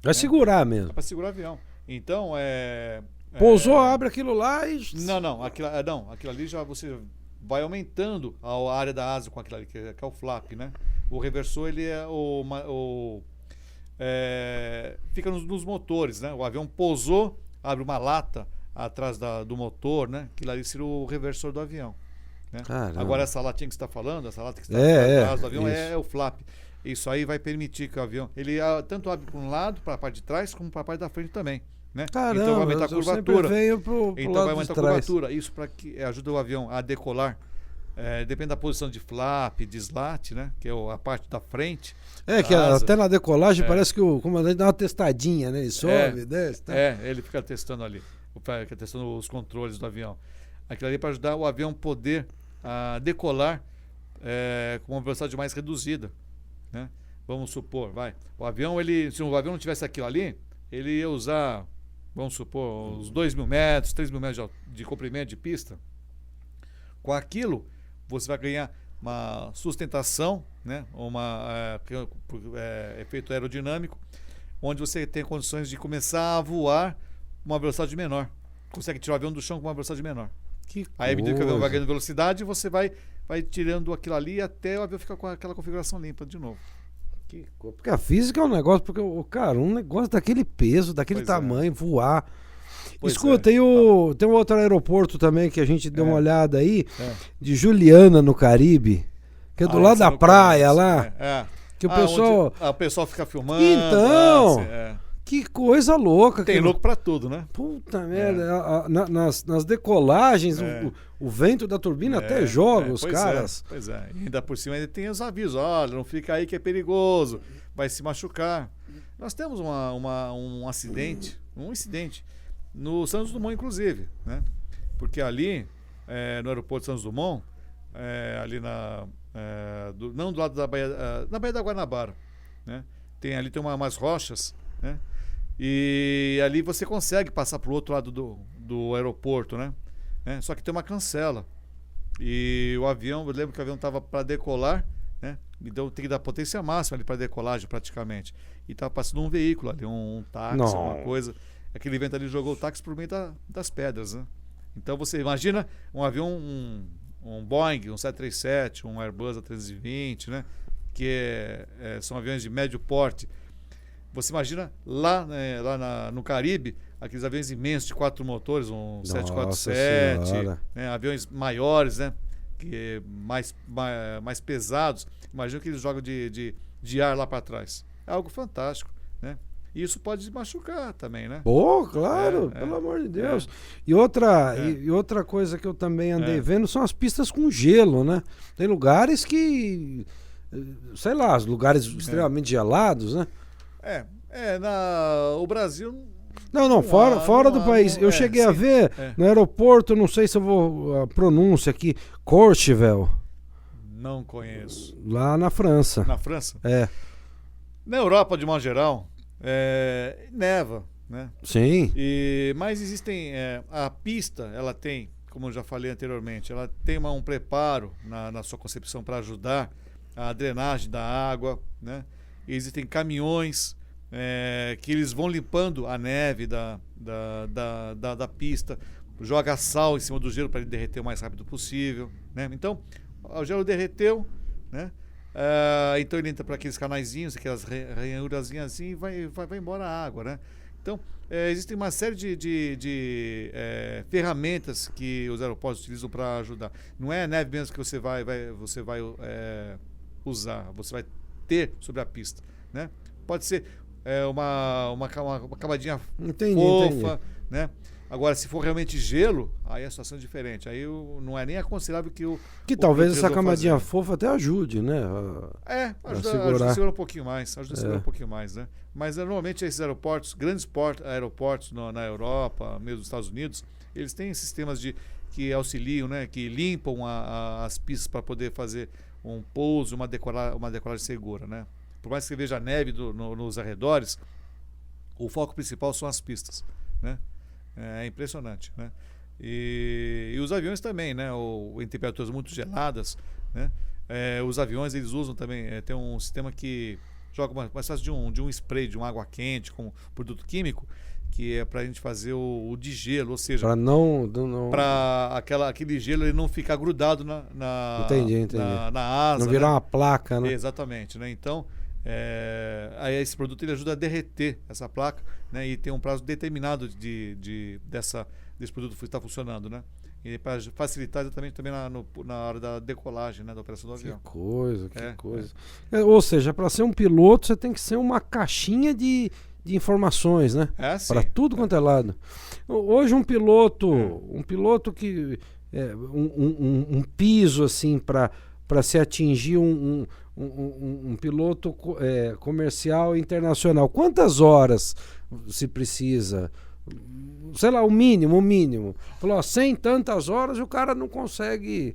Vai segurar mesmo. É para segurar o avião. Então, pousou, abre aquilo lá e... Não, aquilo ali já você vai aumentando a área da asa com aquilo ali, que é o flap, né? O reversor, ele fica nos motores, né? O avião pousou, abre uma lata atrás do motor, né? Aquilo ali seria o reversor do avião. Né? Agora, essa latinha que você está falando, essa lata que está atrás do avião, é o flap. Isso aí vai permitir que o avião, ele tanto abre para um lado, para a parte de trás, como para a parte da frente também. Né? Caramba, então vai aumentar a curvatura. Pro então lado vai aumentar a curvatura. Isso para que ajuda o avião a decolar depende da posição de flap, de slat, né? Que é a parte da frente. Que asa. até na decolagem parece que o comandante dá uma testadinha, né? Ele sobe, desce. Tá? Ele fica testando ali, fica testando os controles do avião. Aquilo ali para ajudar o avião poder decolar com uma velocidade mais reduzida, né? Vamos supor, o avião, se o avião não tivesse aquilo ali, ele ia usar, vamos supor, uns 2.000 metros, 3.000 metros de comprimento de pista. Com aquilo, você vai ganhar uma sustentação, né? Efeito aerodinâmico, onde você tem condições de começar a voar uma velocidade menor. Consegue tirar o avião do chão com uma velocidade menor. Aí, à medida que o avião vai ganhando velocidade, você vai tirando aquilo ali até o avião ficar com aquela configuração limpa de novo. Porque a física é um negócio, porque, cara, um negócio daquele peso, daquele tamanho, voar. Escuta, tem um outro aeroporto também que a gente deu uma olhada aí, de Juliana, no Caribe, que é do lado da praia lá. Que o pessoal fica filmando. Então, que coisa louca. Tem louco pra tudo, né? Puta merda. Nas decolagens, o vento da turbina até joga os caras. Pois é. E ainda por cima ainda tem os avisos. Olha, não fica aí que é perigoso. Vai se machucar. Nós temos um incidente no Santos Dumont, inclusive, né? Porque ali, no aeroporto de Santos Dumont, ali não do lado da Baía, na Baía da Guanabara, né? Ali tem umas rochas, né? E ali você consegue passar para o outro lado do aeroporto, né? Só que tem uma cancela. E o avião, eu lembro que o avião estava para decolar, né? Então tem que dar potência máxima ali para decolagem praticamente. E estava passando um veículo ali, um táxi, alguma coisa. Aquele vento ali jogou o táxi por meio das pedras, né? Então você imagina um avião, um Boeing, um 737, um Airbus A320, né? Que são aviões de médio porte. Você imagina lá no Caribe, aqueles aviões imensos de 4 motores, um 747, né? Aviões maiores, né? Mais pesados. Imagina que eles jogam de ar lá para trás. É algo fantástico, né? E isso pode machucar também, né? Claro, pelo amor de Deus. E outra coisa que eu também andei vendo são as pistas com gelo, né? Tem lugares que, sei lá, lugares extremamente gelados, né? O Brasil... Não, fora do país. Eu cheguei a ver no aeroporto, não sei se eu vou a pronúncia aqui, Courchevel. Não conheço. Lá na França. Na França? Na Europa, de modo geral, neva, né? Sim. Mas existem... a pista, ela tem, como eu já falei anteriormente, ela tem um preparo na sua concepção para ajudar a drenagem da água, né? Existem caminhões que eles vão limpando a neve da pista, joga sal em cima do gelo para ele derreter o mais rápido possível, né? Então, o gelo derreteu, né? Então ele entra para aqueles canaizinhos, aquelas ranhurazinhas assim, e vai embora a água, né? Então, existem uma série de ferramentas que os aeroportos utilizam para ajudar. Não é a neve mesmo que você vai usar, você vai ter sobre a pista, né? Pode ser uma camadinha fofa, entendi. Né? Agora, se for realmente gelo, aí a situação é diferente. Aí não é nem aconselhável que talvez essa camadinha fofa até ajude, né? Ajuda a segurar um pouquinho mais. Né? Mas normalmente esses aeroportos, grandes aeroportos na Europa, mesmo nos Estados Unidos, eles têm sistemas que auxiliam, né? Que limpam as pistas para poder fazer um pouso, uma decolagem segura, né? Por mais que você veja neve nos arredores, o foco principal são as pistas, né? É impressionante, né? E os aviões também, né? Em temperaturas muito geladas, né? Os aviões, eles usam também, tem um sistema que joga uma espécie de um spray, de uma água quente com produto químico, que é para a gente fazer o de gelo, ou seja, para aquele gelo ele não ficar grudado entendi. na asa, não virar, né? uma placa, né? Exatamente, né? Então, aí esse produto ele ajuda a derreter essa placa, né? E tem um prazo determinado desse produto estar funcionando, né? E para facilitar exatamente também na hora da decolagem, né? Da operação do avião. Que coisa. Ou seja, para ser um piloto você tem que ser uma caixinha de informações, né? Para tudo quanto é lado. Hoje um piloto que um piso assim para se atingir um piloto comercial internacional? Quantas horas se precisa? Sei lá, o mínimo. Falou, ó, 100 tantas horas o cara não consegue.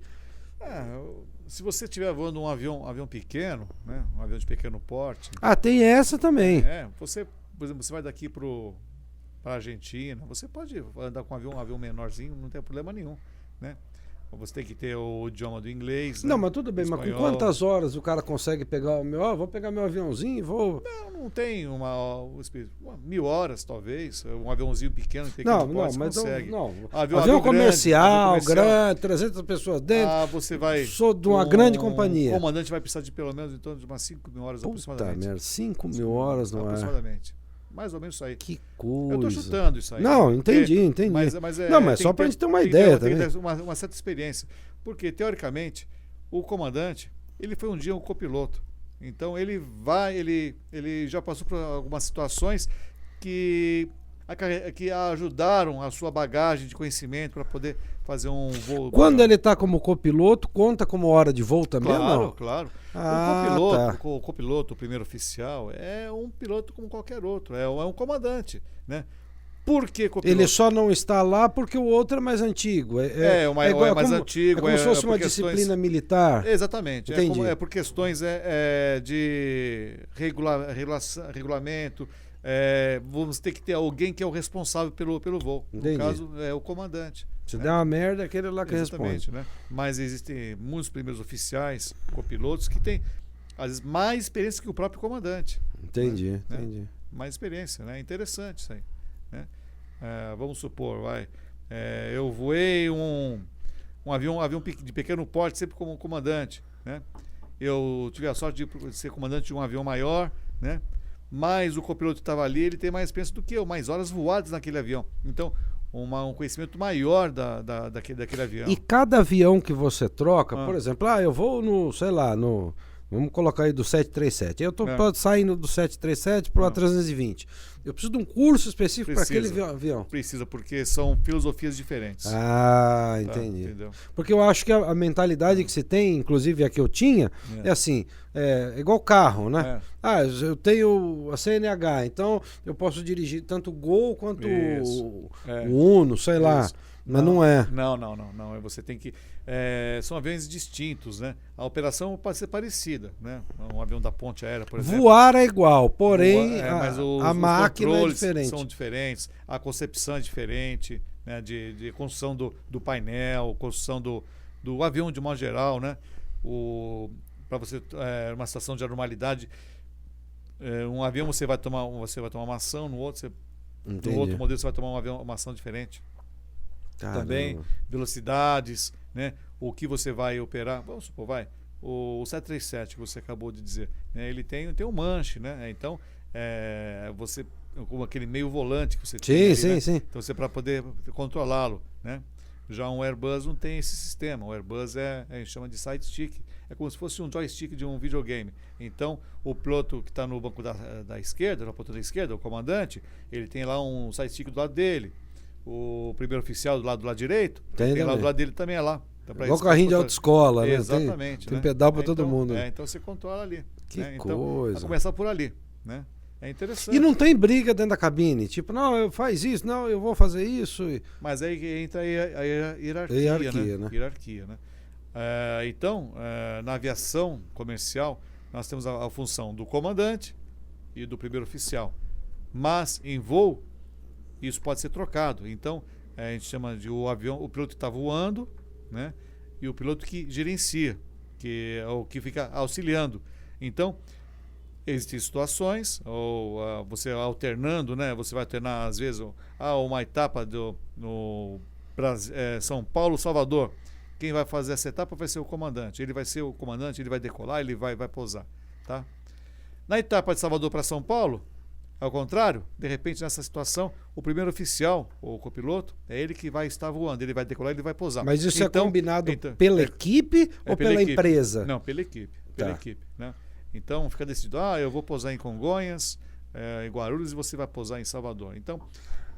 Se você estiver voando um avião pequeno, né, um avião de pequeno porte. Ah, tem essa também. Você, por exemplo, você vai daqui para a Argentina, você pode andar com um avião menorzinho, não tem problema nenhum, né? Você tem que ter o idioma do inglês. Não, né? mas tudo bem, Espanhol. mas com quantas horas o cara consegue pegar o meu? Vou pegar meu aviãozinho e vou. Não tem 1.000 horas, talvez. Um aviãozinho pequeno, Mas consegue. Avião comercial, grande, 300 pessoas dentro. Você vai. Sou de uma grande companhia. O comandante vai precisar de pelo menos em torno de umas 5.000 horas aproximadamente. Merda, 5.000 horas no ar. Aproximadamente. Mais ou menos isso aí. Que coisa. Eu tô chutando isso aí. Não, entendi. Mas só pra gente ter uma ideia também. Tem que ter uma certa experiência. Porque, teoricamente, o comandante, ele foi um dia um copiloto. Então, ele já passou por algumas situações que ajudaram a sua bagagem de conhecimento para poder fazer um voo. Quando ele está como copiloto, conta como hora de voo também? Claro. O copiloto, o primeiro oficial, é um piloto como qualquer outro, é um comandante, né? Por que copiloto? Ele só não está lá porque o outro é mais antigo. É mais antigo. É como se fosse uma disciplina militar. Exatamente. Entendi. É por questões de regulamento. Vamos ter que ter alguém que é o responsável pelo voo. Entendi. No caso, é o comandante. Se der uma merda, é aquele lá que responde. Né? Mas existem muitos primeiros oficiais, copilotos, que têm, às vezes, mais experiência que o próprio comandante. Entendi. Mais experiência, né? Interessante isso aí. Né? Vamos supor, eu voei um avião de pequeno porte, sempre como comandante. Né? Eu tive a sorte de ser comandante de um avião maior, né? Mas o copiloto que estava ali, ele tem mais experiência do que eu, mais horas voadas naquele avião. Então, um conhecimento maior daquele avião. E cada avião que você troca, por exemplo, eu vou vamos colocar aí do 737. Eu estou saindo do 737 para o A320. Eu preciso de um curso específico para aquele avião. Precisa, porque são filosofias diferentes. Entendi. Entendeu? Porque eu acho que a mentalidade que se tem, inclusive a que eu tinha, é assim, igual carro, né? Eu tenho a CNH, então eu posso dirigir tanto o Gol quanto o Uno, sei lá. Mas não é. Não. Você tem que. São aviões distintos, né? A operação pode ser parecida, né? Um avião da ponte aérea, por exemplo. Voar é igual, porém mas a máquina é diferente. São diferentes, a concepção é diferente, né? De construção do painel, construção do avião de modo geral, né? Para você uma situação de anormalidade, um avião você vai tomar uma ação, no outro modelo você vai tomar uma ação diferente. Caramba. Também velocidades, né? O que você vai operar, vamos supor, o 737 que você acabou de dizer, né? Ele tem um manche, né? Então, você com aquele meio volante que você tem ali, né? Sim. Então, você para poder controlá-lo, né? Já um Airbus não tem esse sistema. O Airbus a gente chama de side stick. É como se fosse um joystick de um videogame. Então, o piloto que está no banco da esquerda, na ponta da esquerda, o comandante, ele tem lá um side stick do lado dele. O primeiro oficial do lado direito, tem lá do lado dele também lá. Então, igual carrinho de autoescola, né? Exatamente. Tem pedal para todo mundo. Então você controla ali. Que coisa. Então, vai começar por ali, né? É interessante. E não tem briga dentro da cabine? Tipo, não, faz isso, não, eu vou fazer isso. Mas aí entra a hierarquia, né? Hierarquia, né? Então, na aviação comercial, nós temos a função do comandante e do primeiro oficial. Mas, em voo, isso pode ser trocado. Então, a gente chama de o piloto que está voando, né? E o piloto que gerencia, que é o que fica auxiliando. Então, existem situações, ou você alternando, né? Você vai alternar, às vezes, uma etapa no São Paulo, Salvador. Quem vai fazer essa etapa vai ser o comandante. Ele vai ser o comandante, ele vai decolar, ele vai pousar. Tá? Na etapa de Salvador para São Paulo, ao contrário, de repente, nessa situação, o primeiro oficial, ou o copiloto, é ele que vai estar voando, ele vai decolar, ele vai pousar. Mas isso é combinado pela equipe ou pela empresa? Não, pela equipe. Né? Então, fica decidido, eu vou pousar em Congonhas, em Guarulhos, e você vai pousar em Salvador. Então,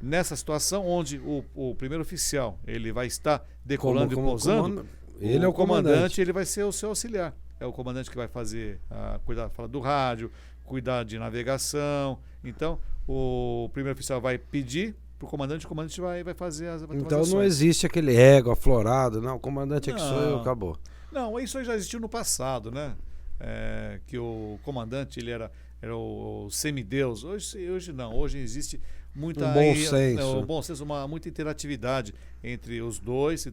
nessa situação onde o primeiro oficial ele vai estar decolando e pousando, ele é o comandante. Ele vai ser o seu auxiliar. É o comandante que vai fazer, cuidar do rádio, cuidar de navegação. Então, o primeiro oficial vai pedir pro comandante, o comandante vai fazer as Então não existe aquele ego aflorado, não, o comandante é que sou eu, acabou. Não, isso aí já existiu no passado, né? Que o comandante ele era o semideus. Hoje não, hoje existe muita bom senso, muita interatividade entre os dois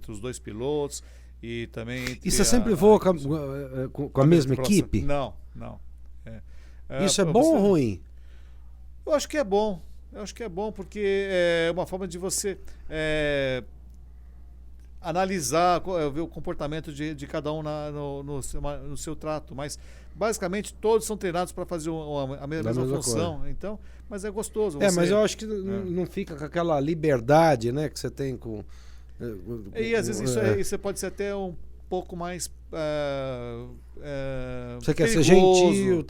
pilotos e também entre E você sempre voa com a mesma equipe? Não. Isso é bom ou ruim? Eu acho que é bom. Porque é uma forma de você analisar, ver o comportamento de cada um no seu trato. Mas, basicamente, todos são treinados para fazer a mesma função. Então, mas é gostoso. Mas eu acho que não fica com aquela liberdade, né, que você tem com... E, às vezes, isso pode ser até um pouco mais... você quer ser gentil.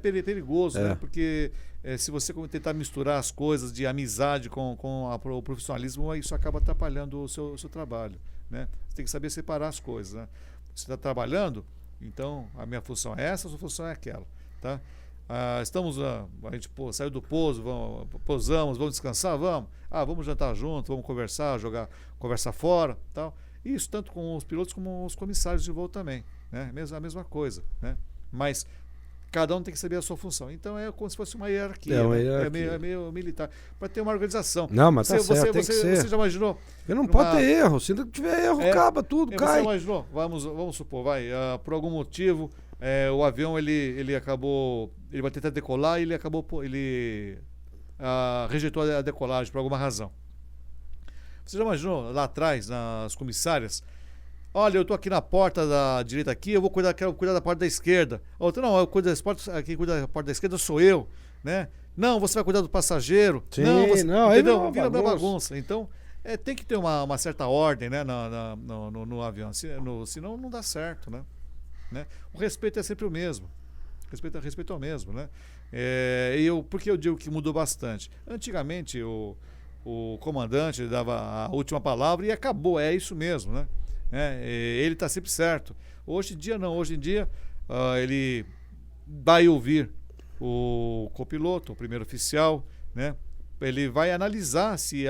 Perigoso, né? Porque... se você tentar misturar as coisas de amizade com o profissionalismo, isso acaba atrapalhando o seu trabalho, né? Você tem que saber separar as coisas, né? Você está trabalhando, então a minha função é essa, a sua função é aquela, tá? A gente saiu do pouso, pousamos, vamos descansar, vamos jantar junto, vamos conversar, conversa fora, tal. Isso tanto com os pilotos como os comissários de voo também, né? A mesma coisa, né? Mas cada um tem que saber a sua função. Então é como se fosse uma hierarquia. É meio militar. Para ter uma organização. Não, mas tá certo, tem que ser. Você já imaginou? Não pode ter erro. Se não tiver erro, acaba tudo, cai. Você imaginou? Vamos supor, por algum motivo, o avião ele vai tentar decolar e ele rejeitou a decolagem por alguma razão. Você já imaginou lá atrás, nas comissárias? Olha, eu estou aqui na porta da direita aqui, quero cuidar da porta da esquerda. Outra, não, eu cuido das portas, quem cuida da porta da esquerda sou eu, né? Não, você vai cuidar do passageiro. Sim, entendeu? Vira uma bagunça. Então, tem que ter uma certa ordem, né, no avião, senão não dá certo, né? O respeito é sempre o mesmo. Respeito é o mesmo, né? Porque eu digo que mudou bastante. Antigamente, o comandante dava a última palavra e acabou, é isso mesmo, né? Ele está sempre certo. Hoje em dia não, hoje em dia ele vai ouvir o copiloto, o primeiro oficial, né? Ele vai analisar se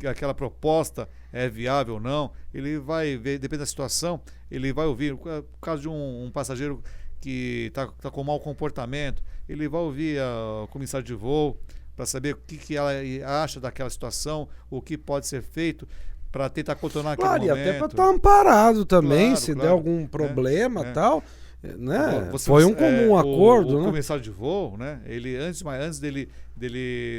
aquela proposta é viável ou não, ele vai ver, depende da situação, ele vai ouvir, no caso de um passageiro que está com mau comportamento, ele vai ouvir o comissário de voo para saber o que ela acha daquela situação, o que pode ser feito para tentar contornar aquele momento. E até para estar amparado também, se der algum problema e tal, né? Foi um comum acordo, o né? comissário de voo, né? Ele antes dele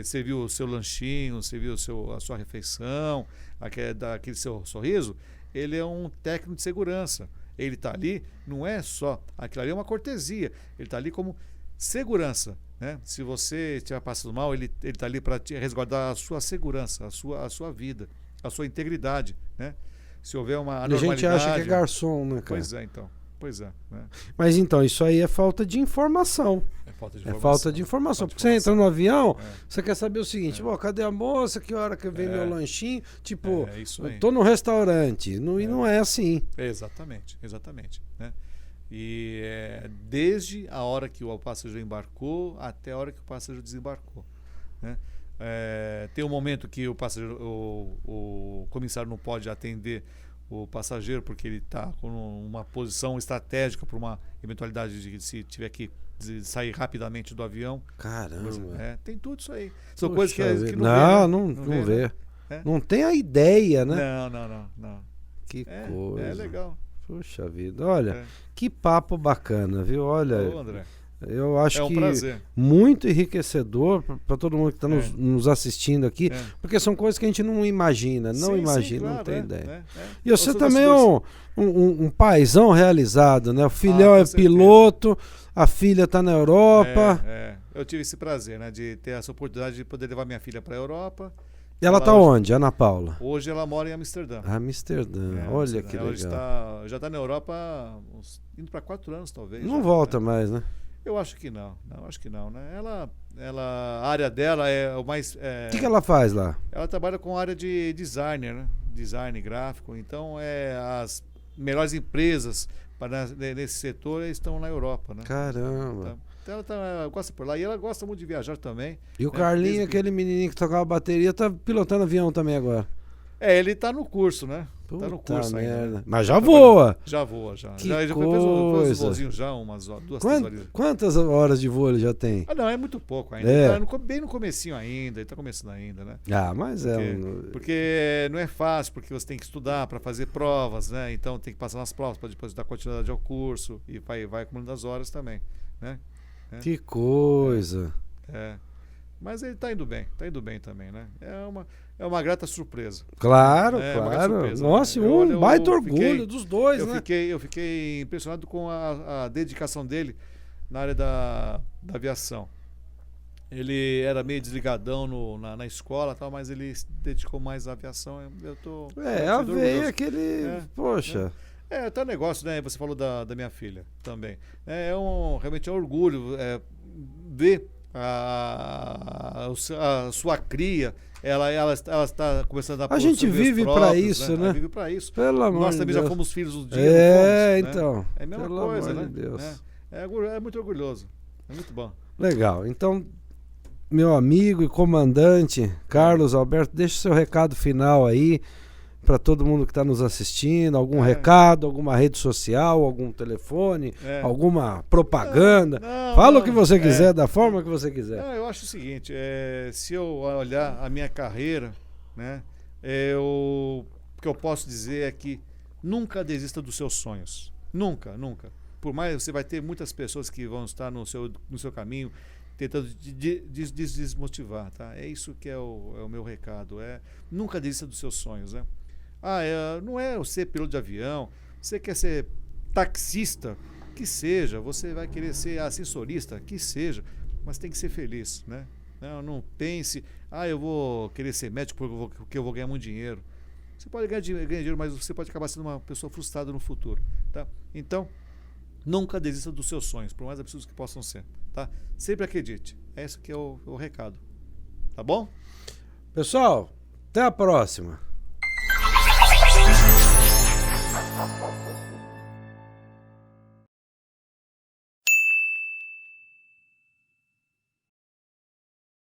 servir o seu lanchinho, servir a sua refeição, aquele seu sorriso, ele é um técnico de segurança. Ele está ali, não é só aquilo ali, é uma cortesia. Ele está ali como segurança, né? Se você estiver passando mal, ele está ali para resguardar a sua segurança, a sua vida, a sua integridade, né? Se houver uma anormalidade... A gente acha que é garçom, né, cara? Pois é. Né? Mas então, isso aí é falta de informação. É falta de informação. Porque você entra no avião, você quer saber o seguinte, cadê a moça, que hora que vem meu lanchinho? Tipo, eu tô no restaurante, e não é assim. Exatamente, né? E desde a hora que o passageiro embarcou até a hora que o passageiro desembarcou, né? Tem um momento que o comissário não pode atender o passageiro porque ele está com uma posição estratégica para uma eventualidade de se tiver que sair rapidamente do avião. Caramba! Tem tudo isso aí. São coisas que não vê. Né? Não tem a ideia, né? Não. Que coisa. É legal. Puxa vida, olha, que papo bacana, viu? Olha, André, eu acho que prazer. Muito enriquecedor para todo mundo que está nos assistindo aqui, porque são coisas que a gente não imagina, claro, não tem ideia. E você também é um paizão realizado, né? O filhão é piloto, a filha está na Europa. Eu tive esse prazer, né, de ter essa oportunidade de poder levar minha filha para a Europa. E ela está onde, Ana Paula? Hoje ela mora em Amsterdã. Olha que legal. Ela já está na Europa indo para 4 anos, talvez. Não volta mais, né? Eu acho que não, acho que não, né? A área dela é o mais... O que ela faz lá? Ela trabalha com a área de designer, né? Design gráfico, então as melhores empresas nesse setor estão na Europa, né? Caramba. Então ela gosta por lá e ela gosta muito de viajar também. E o Carlinho, aquele menininho que tocava bateria, tá pilotando avião também agora. Ele tá no curso, né? Puta tá no curso merda. ainda. Né? Mas já voa. Já voa, já. Que já coisa. fez os vozinhos já, umas 2, 3 horas. Quantas horas de voo ele já tem? Não, é muito pouco ainda. É. Tá bem no comecinho ainda, ele tá começando ainda, né? Mas porque não é fácil, porque você tem que estudar para fazer provas, né? Então tem que passar nas provas para depois dar continuidade ao curso e vai acumulando as horas também, né? Que coisa. Mas ele tá indo bem também, né? É uma grata surpresa. Claro, Uma grata claro. surpresa, Nossa, né? um baita orgulho dos dois, né? Eu fiquei impressionado com a dedicação dele na área da aviação. Ele era meio desligadão na escola, tal, mas ele se dedicou mais à aviação. Eu tô a veia aquele... Poxa... Tá um negócio, né? Você falou da minha filha também. Realmente é um orgulho ver a sua cria. Ela está começando a gente vive para isso, né? Vive para isso. Pelo amor Nós também de já fomos filhos um dia. Então. Né? É a mesma coisa, amor né? De Deus. É muito orgulhoso. É muito bom. Legal. Então, meu amigo e comandante Carlos Alberto, deixa o seu recado final aí para todo mundo que está nos assistindo, algum recado, alguma rede social, algum telefone, alguma propaganda. Fala o que você quiser, da forma que você quiser. Eu acho o seguinte, se eu olhar a minha carreira, né, o que eu posso dizer é que nunca desista dos seus sonhos. Nunca, nunca. Por mais você vai ter muitas pessoas que vão estar no seu caminho tentando desmotivar, tá? É isso que é o meu recado. Nunca desista dos seus sonhos, né? Não é ser piloto de avião, você quer ser taxista, que seja, você vai querer ser ascensorista, que seja, mas tem que ser feliz, né? Não pense, eu vou querer ser médico porque eu vou ganhar muito dinheiro. Você pode ganhar dinheiro, mas você pode acabar sendo uma pessoa frustrada no futuro, tá? Então, nunca desista dos seus sonhos, por mais absurdos que possam ser, tá? Sempre acredite. Esse que é o recado. Tá bom? Pessoal, até a próxima.